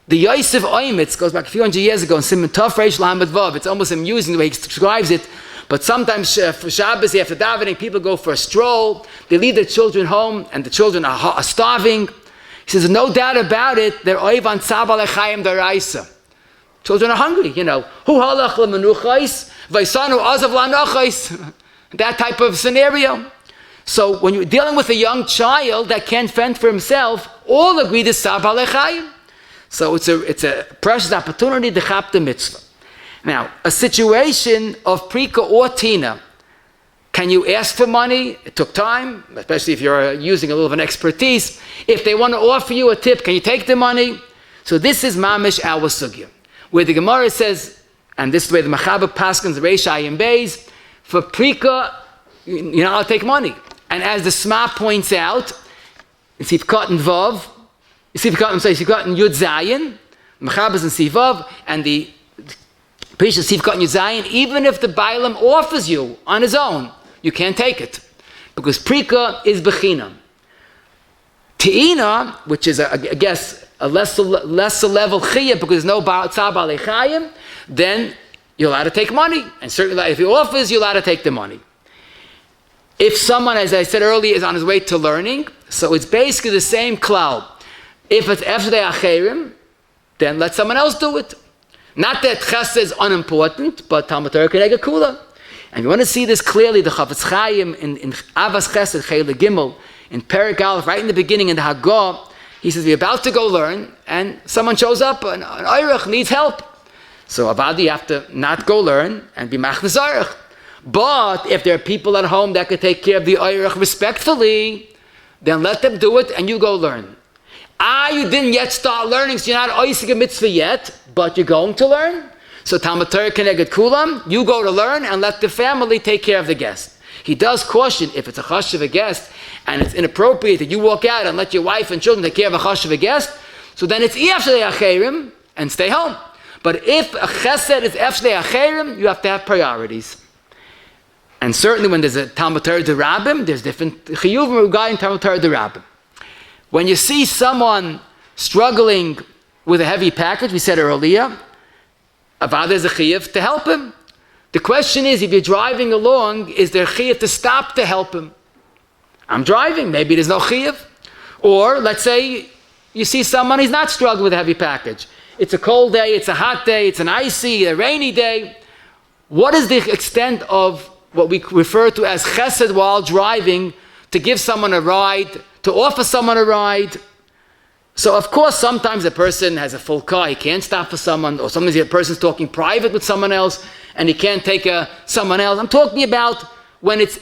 The Yosef Oimitz goes back a few hundred years ago in Simon Tov Reish Lamed Vav. It's almost amusing the way he describes it. But sometimes for Shabbos, after davening, people go for a stroll. They leave their children home, and the children are starving. He says, no doubt about it, they're oivan tzar balachayim deraisa. Children are hungry, you know. Hu halach lemenuchais, vaisanu azav lanochais. That type of scenario. So when you're dealing with a young child that can't fend for himself, all agree to tzar balachayim. So it's a precious opportunity to chap the mitzvah. Now, a situation of prika or tina, can you ask for money? It took time, especially if you're using a little of an expertise. If they want to offer you a tip, can you take the money? So this is mamish our sugya, where the Gemara says, and this is the way the Machaber paskins the Reish Ayin Beis, for prika, you're not allowed to take money. And as the Sma points out, in Sivkot and Vav, Sivkot and Yud Zayin, Mechaber's in Sivav, and the Pisha Sivkot and Yud Zayin, even if the Bailam offers you on his own, you can't take it. Because Prika is Bechina. Te'ina, which is, I guess, a lesser level Chiyah, because there's no Tzar Balei Chayim, then you're allowed to take money. And certainly if he offers, you're allowed to take the money. If someone, as I said earlier, is on his way to learning, so it's basically the same klal. If it's Efshdei Acherim, then let someone else do it. Not that Chesed is unimportant, but Talmud Torah Keneged Kula. And you want to see this clearly, the Chafetz Chaim in Avas Chesed, Chayla Gimel, in Perek Aleph, right in the beginning in the Haggadah, he says, we're about to go learn, and someone shows up, an Eirech needs help. So Avadi, you have to not go learn and be Machnes Eirech. But if there are people at home that could take care of the oirach respectfully, then let them do it and you go learn. You didn't yet start learning, so you're not oisig a mitzvah yet, but you're going to learn. So Talmud Torah Keneged Kulam, you go to learn and let the family take care of the guest. He does caution, if it's a chash of a guest, and it's inappropriate that you walk out and let your wife and children take care of a chash of a guest, so then it's Efshlei Acherim and stay home. But if a chesed is Efshlei Acherim, you have to have priorities. And certainly when there's a Talmud Torah D'Rabbim, there's different chiyuvim regarding Talmud Torah D'Rabbim. When you see someone struggling with a heavy package, we said earlier, Avad is a chiyuv to help him. The question is, if you're driving along, is there chiyuv to stop to help him? I'm driving, maybe there's no chiyuv. Or let's say you see someone, he's not struggling with a heavy package. It's a cold day, it's a hot day, it's an icy, a rainy day. What is the extent of what we refer to as chesed while driving, to give someone a ride, to offer someone a ride? So of course sometimes a person has a full car, he can't stop for someone, or sometimes a person's talking private with someone else and he can't take someone else. I'm talking about when it's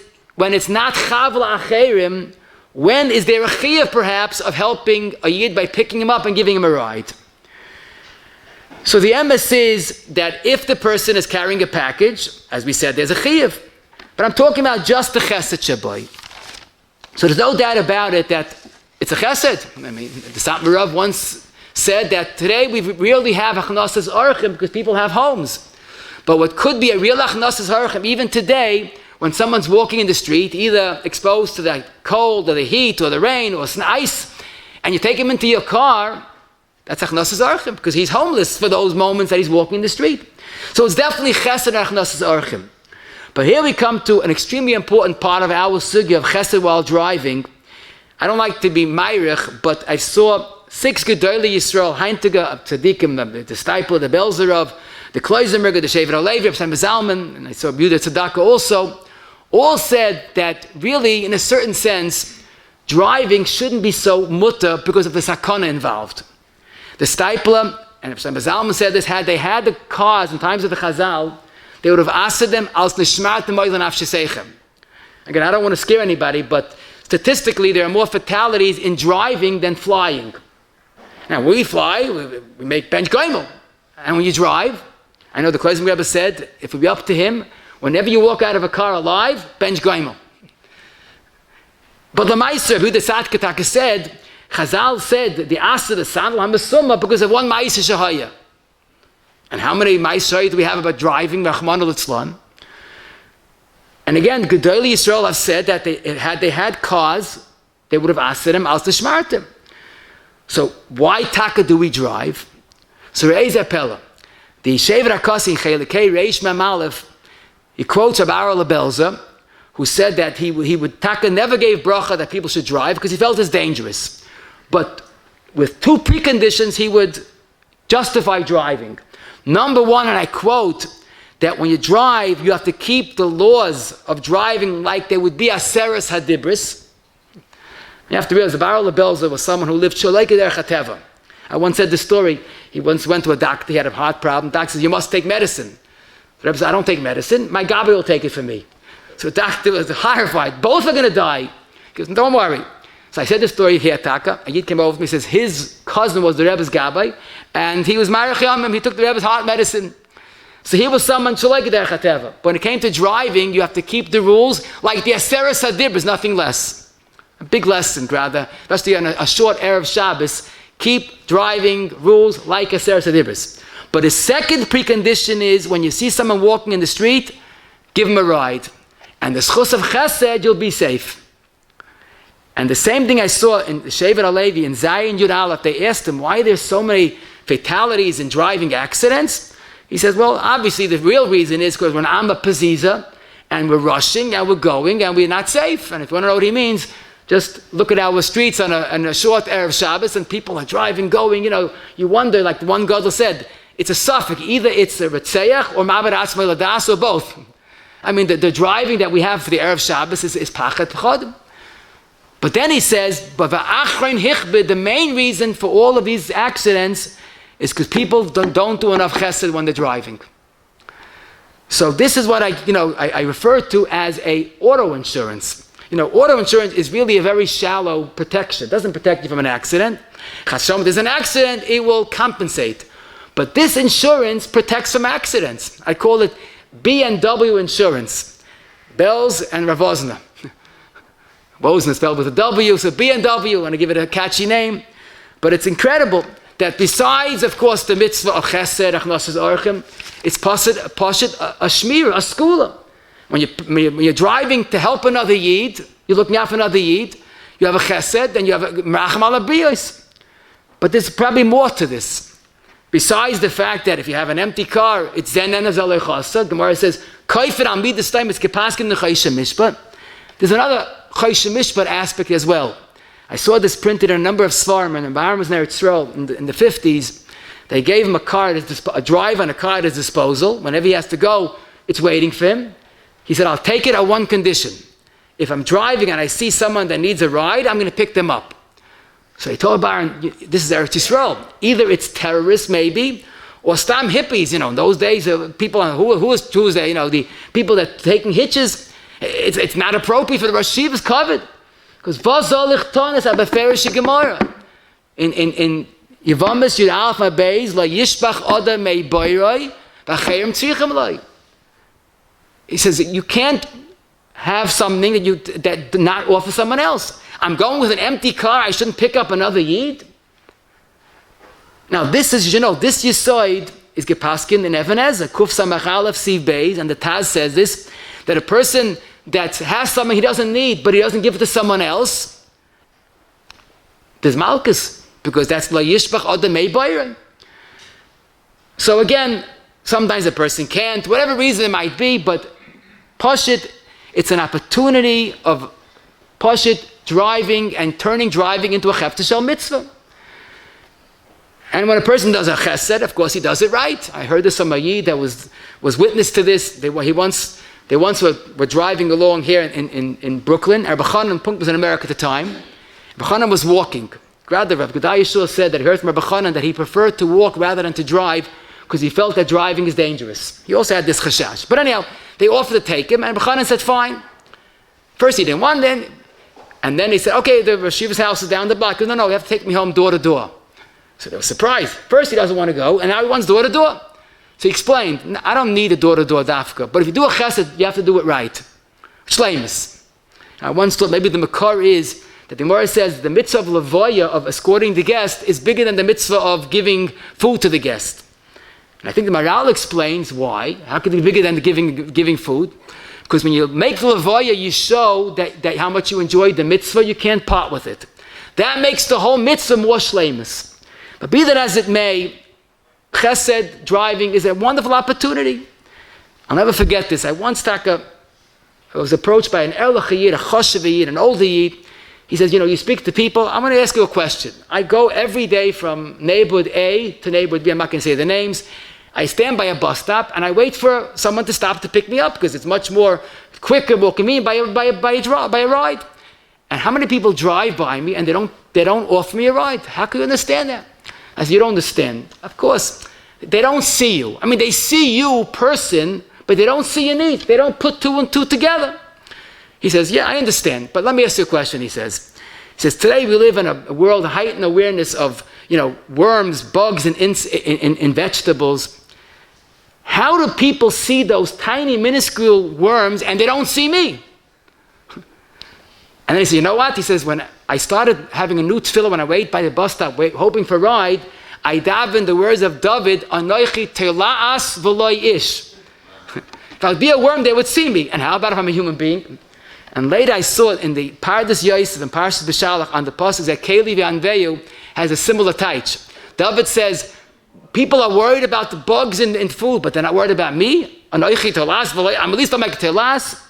not chavla acherim, when is there a chiyuv perhaps of helping a yid by picking him up and giving him a ride? So the emes is that if the person is carrying a package, as we said, there's a chiyuv. But I'm talking about just the chesed shabai. So there's no doubt about it that it's a chesed. I mean, the Satmar Rav once said that today we really have achnasas orchim because people have homes. But what could be a real achnasas orchim even today, when someone's walking in the street, either exposed to the cold or the heat or the rain or ice, and you take him into your car, that's achnasas orchim because he's homeless for those moments that he's walking in the street. So it's definitely chesed and achnasas orchim. But here we come to an extremely important part of our sugya of chesed while driving. I don't like to be Meirich, but I saw 6 Gedolei Yisrael, Heintiger of Tzadikim, the Stipler, the Belzerov, the Kloisenberger, the Shevet HaLevi, Reb Sam Zalman, and I saw Yehuda Tzedakah also, all said that really, in a certain sense, driving shouldn't be so mutter because of the sakana involved. The Stipler, and Reb Sam Zalman said this, had they had the cars in times of the Chazal, they would have asked them, als nishmart moilen afsheseichem. Again, I don't want to scare anybody, but statistically, there are more fatalities in driving than flying. Now, when we fly, we make bench goimel. And when you drive, I know the Kloisenberger Rebbe said, if it would be up to him, whenever you walk out of a car alive, bench goimel. But the Meiser, who the Sadkataka said, Chazal said, the Asa, the Sandal, HaMesumah, because of one Meiser Shahaya. And how many Meiser do we have about driving, Rachmana Litzlan? And again, Gedolei Yisrael have said that had they had cars, they would have asked them, als tishmartem. So why taka do we drive? So Re'ez Apella, the Shevet HaKasi in Chelikei Reish Mem Aleph, he quotes Rabbi Lebelza, who said that he would taka never gave bracha that people should drive because he felt it's dangerous. But with 2 preconditions, he would justify driving. Number 1, and I quote, that when you drive, you have to keep the laws of driving like they would be aseres hadibris. You have to realize the Baral Lebelza was someone who lived sholei kederech hateva. I once said this story. He once went to a doctor. He had a heart problem. The doctor says, "You must take medicine." The Rebbe said, "I don't take medicine. My Gabi will take it for me." So the doctor was horrified. Both are going to die. He goes, "Don't worry." So I said this story here, Taka. A Yid came over to me and says his cousin was the Rebbe's Gabi, and he was Marich Yamim. He took the Rebbe's heart medicine. So he was someone sholei kederech hateva. But when it came to driving, you have to keep the rules like the aseres hadibris, nothing less. A big lesson, rather, especially on a short Erev Shabbos. Keep driving rules like aseres hadibris. But the second precondition is when you see someone walking in the street, give him a ride. And the schus of chesed, you'll be safe. And the same thing I saw in Shevet HaLevi, in Zayin Yud Aleph, they asked him, why there's so many fatalities in driving accidents? He says, well, obviously the real reason is because we're an Amma Paziza, and we're rushing, and we're going, and we're not safe. And if you want to know what he means, just look at our streets on a short Erev Shabbos, and people are driving, going, you wonder, like the one Gadol said, it's a suffix, either it's a Retzeach, or Ma'aber Atzmai Ladas, or both. I mean, the driving that we have for the Erev Shabbos is Pachat P'chodim. But then he says, the main reason for all of these accidents is because people don't do enough chesed when they're driving. So this is what I refer to as a auto insurance. Auto insurance is really a very shallow protection. It doesn't protect you from an accident. Chashem, there's an accident, it will compensate. But this insurance protects from accidents. I call it B&W insurance. Bells and Ravozna. Wozna is spelled with a W, so B&W, I want to give it a catchy name. But it's incredible that besides, of course, the mitzvah of Chesed, Achnosas Orchim, it's Pashit, a Shmir, a segula. When you're driving to help another Yid, you're looking out for another Yid, you have a Chesed, then you have a Merachim al Abriyos. But there's probably more to this. Besides the fact that if you have an empty car, it's Zenen Azalei Chasad. Gemara says, Kaifet Amid this time, it's Kepaskin Nechayshim Mishpat. There's another Chayshim Mishpat aspect as well. I saw this printed in a number of Svarim, and Baharam was in Eretz Yisrael in the 50s. They gave him a drive on a car at his disposal. Whenever he has to go, it's waiting for him. He said, I'll take it on one condition. If I'm driving and I see someone that needs a ride, I'm going to pick them up. So he told Baron, this is Eretz Yisrael. Either it's terrorists maybe, or stam hippies. In those days, people who was there, the people that are taking hitches, it's not appropriate for the Rosh Yeshiva's covered. Because Vazolich Tonis Abeferish Gemara. In Yevamis Yud Alf Abeis, La Yishbach Oda Mei Boiroi, Vachayim Tzichem Loi. He says you can't have something that not offer someone else. I'm going with an empty car, I shouldn't pick up another Yid. Now this is, this Yisoid is Gepaskin in Even Ezer, Kuf Samach Aleph Siv Beis, and the Taz says this, that a person that has something he doesn't need, but he doesn't give it to someone else, there's Malkus, because that's La Yishbach Oda Mei Boiroi. So again, sometimes a person can't, whatever reason it might be, but Pashit, it's an opportunity of Pashit driving and turning driving into a Chefta Shel Mitzvah. And when a person does a Chesed, of course he does it right. I heard this from a Yid that was witness to this. They once were driving along here in Brooklyn. Rabbi Chanan Punk was in America at the time. Rabbi Chanan was walking. Rabbi Gedai Yeshua said that he heard from Rabbi Chanan that he preferred to walk rather than to drive because he felt that driving is dangerous. He also had this chashash. But anyhow, they offered to take him, and Rabbi Chanan said, fine. First he didn't want it, and then he said, okay, the Rosh Yeshiva's house is down the block. He goes, no, you have to take me home door to door. So they were surprised. First he doesn't want to go, and now he wants door to door. So he explained, I don't need a door to door dafka, but if you do a chesed, you have to do it right. Shleimus. I once thought maybe the makar is that the Gemara says the mitzvah of lavoya, of escorting the guest, is bigger than the mitzvah of giving food to the guest. And I think the Maral explains why. How could it be bigger than the giving food? Because when you make the lavoya, you show that how much you enjoyed the mitzvah, you can't part with it. That makes the whole mitzvah more shleimus. But be that as it may, chesed, driving, is a wonderful opportunity. I'll never forget this. I was approached by an Erlach Yid, a Choshev Yid, an older Yid. He says, you speak to people. I'm going to ask you a question. I go every day from neighborhood A to neighborhood B. I'm not going to say the names. I stand by a bus stop and I wait for someone to stop to pick me up because it's much more quicker, more convenient by a ride. And how many people drive by me and they don't offer me a ride? How can you understand that? I said, you don't understand. Of course, they don't see you. I mean, they see you, person, but they don't see your needs. They don't put two and two together. He says, yeah, I understand, but let me ask you a question, he says. Today we live in a world of heightened awareness of, worms, bugs, and in vegetables. How do people see those tiny, minuscule worms and they don't see me? And then he says, you know what? He says, when I started having a new tefillah when I wait by the bus stop, hoping for a ride, I davened the words of David, Anoichi tela'as v'loi ish. If I would be a worm, they would see me. And how about if I'm a human being? And later I saw it in the Pardas Yosef and Parshas B'Shalach on the pasuk that Keli v'Anveyu has a similar taich. David says, people are worried about the bugs in food, but they're not worried about me. I'm at least I'll make a telas.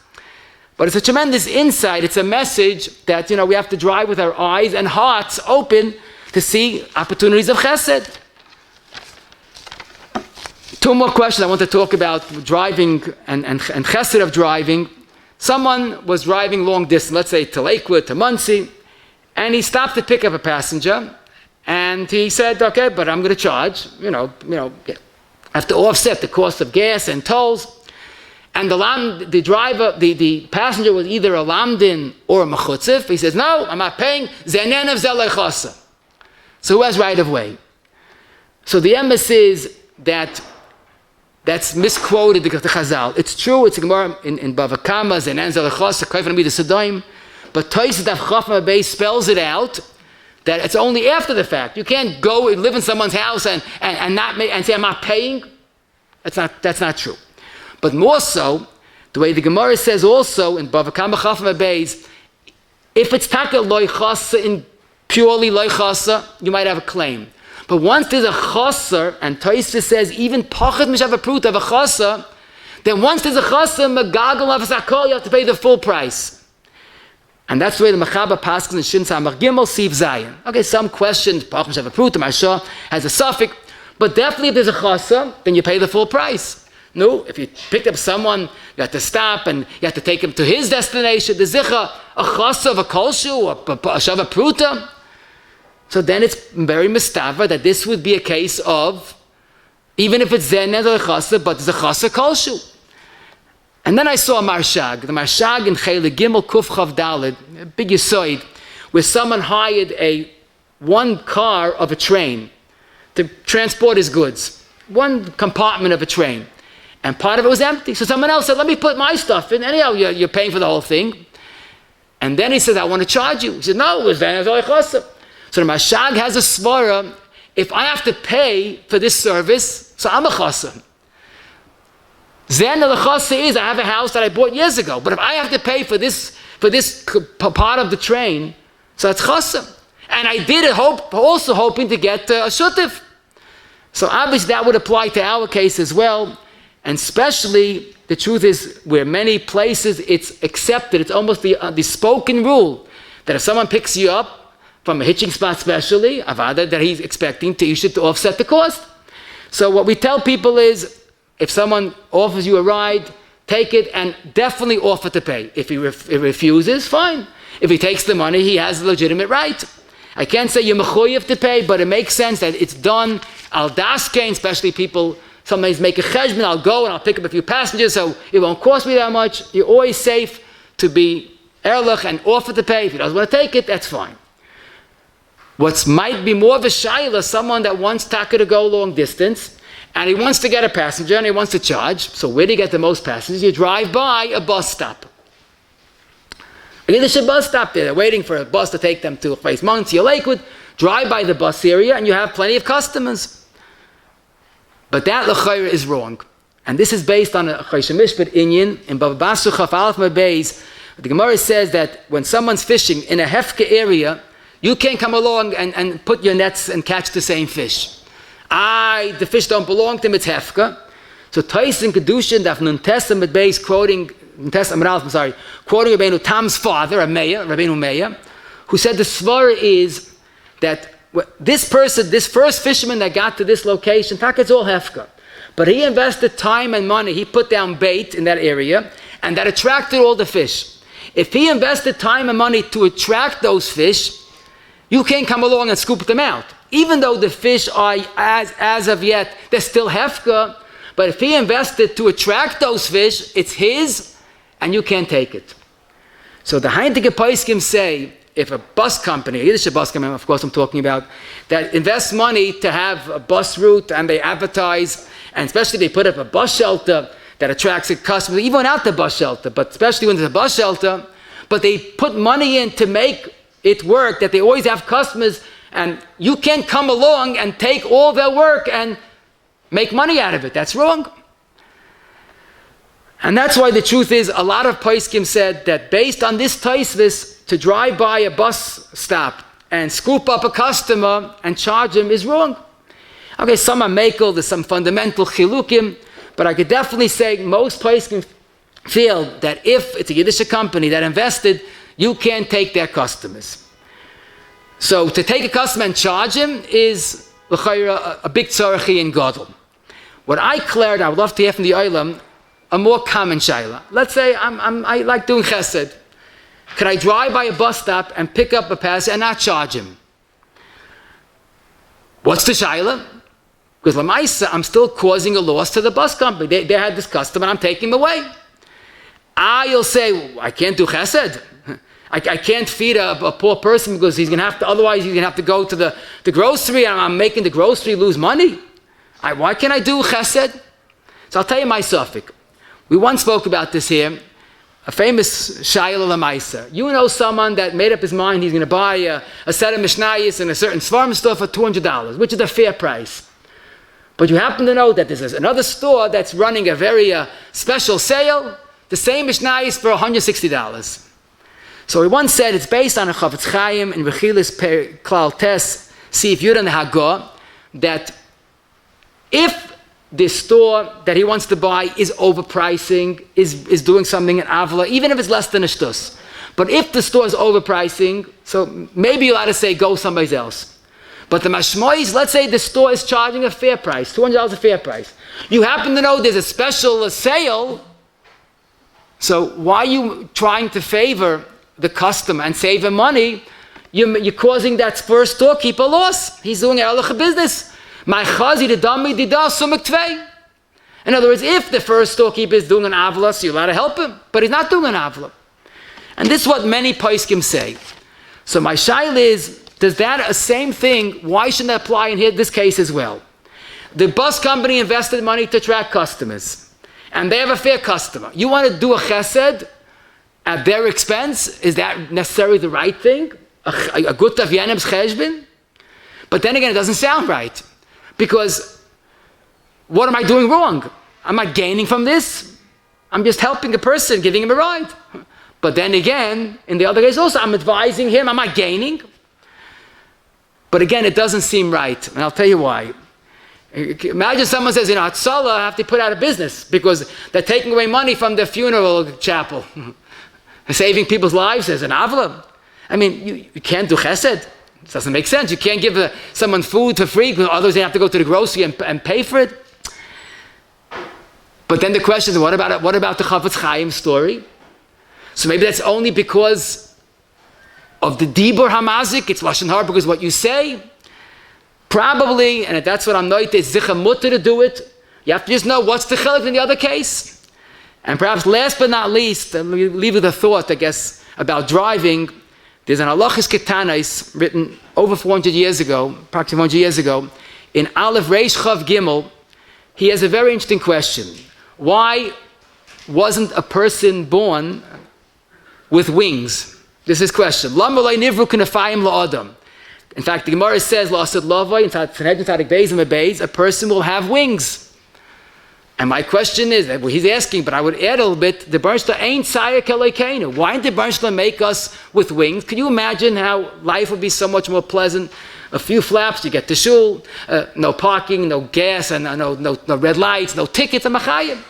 But it's a tremendous insight. It's a message that we have to drive with our eyes and hearts open to see opportunities of chesed. Two more questions I want to talk about driving and chesed of driving. Someone was driving long distance, let's say to Lakewood, to Muncie, and he stopped to pick up a passenger, and he said, okay, but I'm going to charge, I have to offset the cost of gas and tolls. and the driver, the passenger was either a lamdin or a mechutzif, he says, no, I'm not paying. Zenenev zelei. So who has right of way? So the emes is that that's misquoted because the Chazal. It's true, it's a Gemara in Bava Kama, Zenenev zelei chasa, kaifan be the Sedaim, but Teves Daf Chafma Bay spells it out that it's only after the fact. You can't go and live in someone's house and say, I'm not paying. That's not true. But more so, the way the Gemara says also in Bava Kama Chafma Beis, if it's taka loy chasa, in purely loy chasa, you might have a claim. But once there's a chasa, and Tosfos says even pachet mishav prut of a chasa, then once there's a chasa, magagal of zakol, you have to pay the full price. And that's the way the Mechaba Paschal in Shin Samach Gimel Siv Zayin. Okay, some questions, pachet mishav prut, Mashah has a suffix, but definitely if there's a chasa, then you pay the full price. No, if you picked up someone, you have to stop and you have to take him to his destination. The zicha, a chasa of a kolshu, a shava pruta. So then it's very mistava that this would be a case of, even if it's zenez or a chasa, but it's a chasa kolshu. And then I saw a marshag, the marshag in Chele Gimel Kuf Chav Daled, a big yisoid, where someone hired one car of a train to transport his goods, one compartment of a train. And part of it was empty. So someone else said, let me put my stuff in. Anyhow, you're paying for the whole thing. And then he said, I want to charge you. He said, no, it was then. So the Mashag has a svara, if I have to pay for this service, so I'm a chasa. Then the chasa is, I have a house that I bought years ago. But if I have to pay for this part of the train, so it's chasa. And I did it also hoping to get a shutif. So obviously that would apply to our case as well. And especially, the truth is, where many places it's accepted, it's almost the spoken rule, that if someone picks you up from a hitching spot especially, avada, that he's expecting you should offset the cost. So what we tell people is, if someone offers you a ride, take it and definitely offer to pay. If he refuses, fine. If he takes the money, he has a legitimate right. I can't say you're mechuyev to pay, but it makes sense that it's done al daskein, especially people sometimes make a cheshbon, I'll go and I'll pick up a few passengers, so it won't cost me that much. You're always safe to be erlich and offer to pay. If he doesn't want to take it, that's fine. What might be more of a shayla, someone that wants taka to go long distance, and he wants to get a passenger and he wants to charge. So where do you get the most passengers? You drive by a bus stop. There's a bus stop there. They're waiting for a bus to take them to a place, Monsey or Lakewood. Drive by the bus area and you have plenty of customers. But that l'chayra is wrong. And this is based on a Choshe Mishpat Inyan in Bava Basra Chaf Aleph Mabeis. The Gemara says that when someone's fishing in a hefka area, you can't come along and put your nets and catch the same fish. The fish don't belong to him, it's hefka. So Tais in Kedushin, Daf Nun Tesam Mabeis, quoting Rabbeinu Tam's father, Rabbeinu Meya, who said the svara is that this person, this first fisherman that got to this location, it's all hefka. But he invested time and money. He put down bait in that area, and that attracted all the fish. If he invested time and money to attract those fish, you can't come along and scoop them out. Even though the fish are, as of yet, they're still hefka, but if he invested to attract those fish, it's his, and you can't take it. So the Heintige Paiskim say, if a bus company, a Yiddish bus company, of course I'm talking about, that invests money to have a bus route and they advertise, and especially they put up a bus shelter that attracts a customer, even without the bus shelter, but especially when there's a bus shelter, but they put money in to make it work, that they always have customers, and you can't come along and take all their work and make money out of it. That's wrong. And that's why the truth is, a lot of Paiskim said that based on this Tosfos, to drive by a bus stop and scoop up a customer and charge him is wrong. Okay, some are makel, there's some fundamental chilukim, but I could definitely say most Paiskim feel that if it's a Yiddish company that invested, you can't take their customers. So to take a customer and charge him is a big tzarachi in Gadol. What I declared, I would love to hear from the Olam, a more common shayla. Let's say I like doing Chesed. Could I drive by a bus stop and pick up a passenger and not charge him? What's the shayla? Because Lamaisa, I'm still causing a loss to the bus company. They had this customer and I'm taking him away. You'll say, well, I can't do chesed. I can't feed a poor person because he's going to have to, otherwise he's going to have to go to the grocery and I'm making the grocery lose money. Why can't I do chesed? So I'll tell you my suffix. We once spoke about this here. A famous Shayla Lamaisa. You know someone that made up his mind he's going to buy a set of Mishnayos in a certain Svarm store for $200, which is a fair price. But you happen to know that there's another store that's running a very special sale, the same Mishnayos for $160. So he once said it's based on a Chofetz Chaim in Rechilis Klal Tes, see if you're in the Hagah, that if this store that he wants to buy is overpricing, is doing something in Avla, even if it's less than a shtus. But if the store is overpricing, so maybe you're allowed to say go someplace else. But the mashmoy is, let's say the store is charging a fair price, $200 a fair price. You happen to know there's a special sale, so why are you trying to favor the customer and save him money? You're causing that first storekeeper loss. He's doing erlich business. In other words, if the first storekeeper is doing an avla, so you're allowed to help him, but he's not doing an avla. And this is what many poskim say. So my shaila is, does that same thing, why shouldn't that apply in this case as well? The bus company invested money to attract customers, and they have a fair customer. You want to do a chesed at their expense? Is that necessarily the right thing? A good tavyanim's cheshbin? But then again, it doesn't sound right. Because what am I doing wrong? I'm not gaining from this. I'm just helping a person, giving him a ride. But then again, in the other case also, I'm advising him, I'm not gaining. But again, it doesn't seem right. And I'll tell you why. Imagine someone says, Hatzalah, I have to put out of business because they're taking away money from the funeral chapel. Saving people's lives as an avla. I mean, you can't do chesed. It doesn't make sense. You can't give someone food for free because others they have to go to the grocery and pay for it. But then the question is, what about the Chofetz Chaim story? So maybe that's only because of the Dibur Hamazik. It's Lashon Hara because what you say. Probably, and that's what I'm noting, it's Zicha Mutter to do it. You have to just know what's the chilek in the other case. And perhaps last but not least, and we leave with a thought, I guess, about driving. There's an halachis ketanais written over 400 years ago, approximately 400 years ago, in Aleph Reish Chav Gimel. He has a very interesting question. Why wasn't a person born with wings? This is his question. Lama lo nivru k'nefayim la'adam. In fact, the Gemara says, La'asad lavai, in Sanhedrin Tzadik Beis and Beis, a person will have wings. And my question is, well, he's asking, but I would add a little bit, the Bernstein ain't Saya Kelekeinu. Why didn't the Bernstein make us with wings? Can you imagine how life would be so much more pleasant? A few flaps, you get to shul, no parking, no gas, and no red lights, no tickets, and machayim.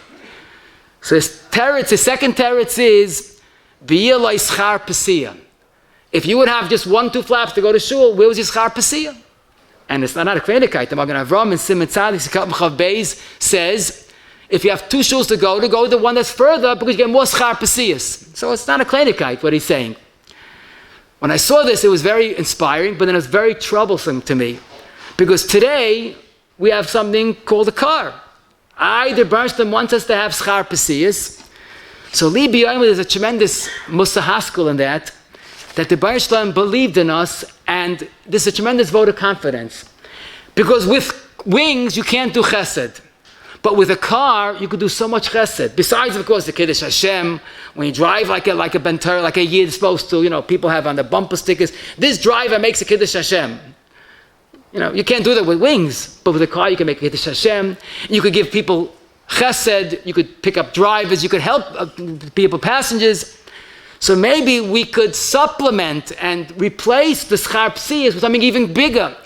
So his second teretz is, B'yir lo yischar pesiyah. If you would have just 1-2 flaps to go to shul, where was yischar pesiyah? And it's not a kvenekite. The Magen Avram in Siman Tzadik Sikhat Mechav Beis says, if you have 2 shuls to go the one that's further because you get more schar pesiyas. So it's not a kleinikite, what he's saying. When I saw this, it was very inspiring, but then it was very troublesome to me. Because today, we have something called a car. The Bernstein wants us to have schar pesiyas. So Li B'Yoyim, there's a tremendous musahaskul in that the Bernstein believed in us, and this is a tremendous vote of confidence. Because with wings, you can't do chesed. But with a car, you could do so much chesed. Besides, of course, the Kiddush Hashem, when you drive like a bentar, like a yid is supposed to, people have on the bumper stickers. This driver makes a Kiddush Hashem. You can't do that with wings, but with a car, you can make a Kiddush Hashem. You could give people chesed. You could pick up drivers. You could help people, passengers. So maybe we could supplement and replace the schar psiyas with something even bigger.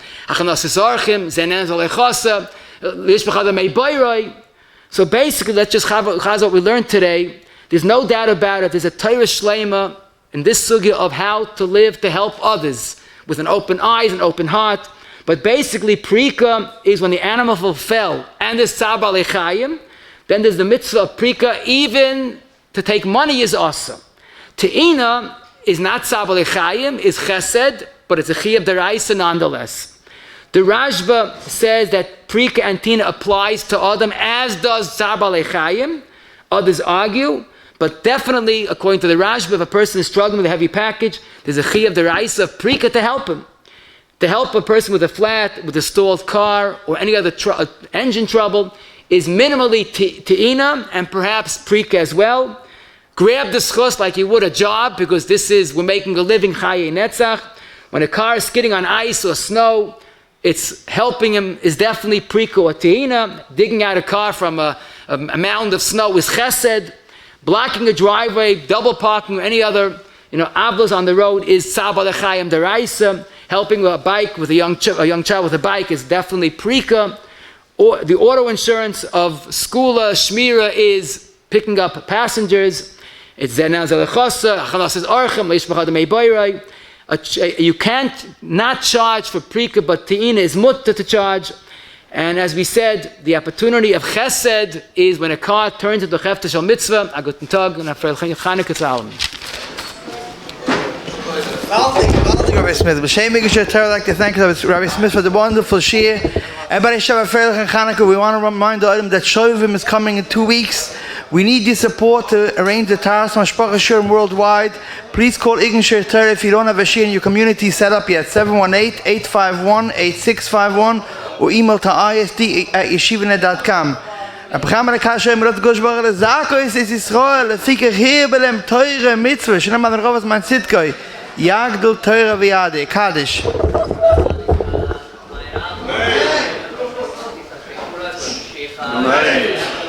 So basically, let's just have what we learned today. There's no doubt about it. There's a Torah Shlema in this sugya of how to live to help others with an open eyes and open heart. But basically, Prika is when the animal fell and there's Tzar B'alei Chayim. Then there's the mitzvah of Prika, even to take money is awesome. Te'ina is not Tzar B'alei Chayim, is Chesed, but it's a Chiyuv D'Oraisa nonetheless. The Rashba says that Prika and Tina applies to Adam as does Tzar B'alei Chayim. Others argue, But definitely, according to the Rashba, if a person is struggling with a heavy package, there's a chiyuv deraisa of prika to help him. To help a person with a flat, with a stalled car, or any other engine trouble, is minimally te'ina and perhaps prika as well. Grab the schus like you would a job, because we're making a living, chaye netzach. When a car is skidding on ice or snow, it's helping him, is definitely prika or te'ina. Digging out a car from a mound of snow is chesed. Blocking a driveway, double parking, or any other avlos on the road is tzabah lechayim deraisa. Helping with a bike, with a young child with a bike is definitely prika. Or the auto insurance of segula, shmira is picking up passengers. It's zenaz elechosa, achalas orchem, leishmachad meibayrai. You can't not charge for prika, but te'ina is mutta to charge. And as we said, the opportunity of chesed is when a car turns into chefta shel mitzvah. A guten Tag and a freiliche Chanukah zu allen. Rabbi Smith. I'd like to thank Rabbi Smith for the wonderful shir. Everybody should have a freiliche Chanukah. We want to remind the item that Shovim is coming in 2 weeks. We need your support to arrange the Taras Mashpacha Shurim worldwide. Please call Ign Shir Teres if you don't have a shir in your community set up yet. 718-851-8651 or email to isd@yeshivanet.com. Abraham Kashem Rot Goshbar Zako is Israel. Fikir hier belem teure mitzvah. Shnam an Rovas man Sitkoi. Yagdul teure viade Kaddish. Amen.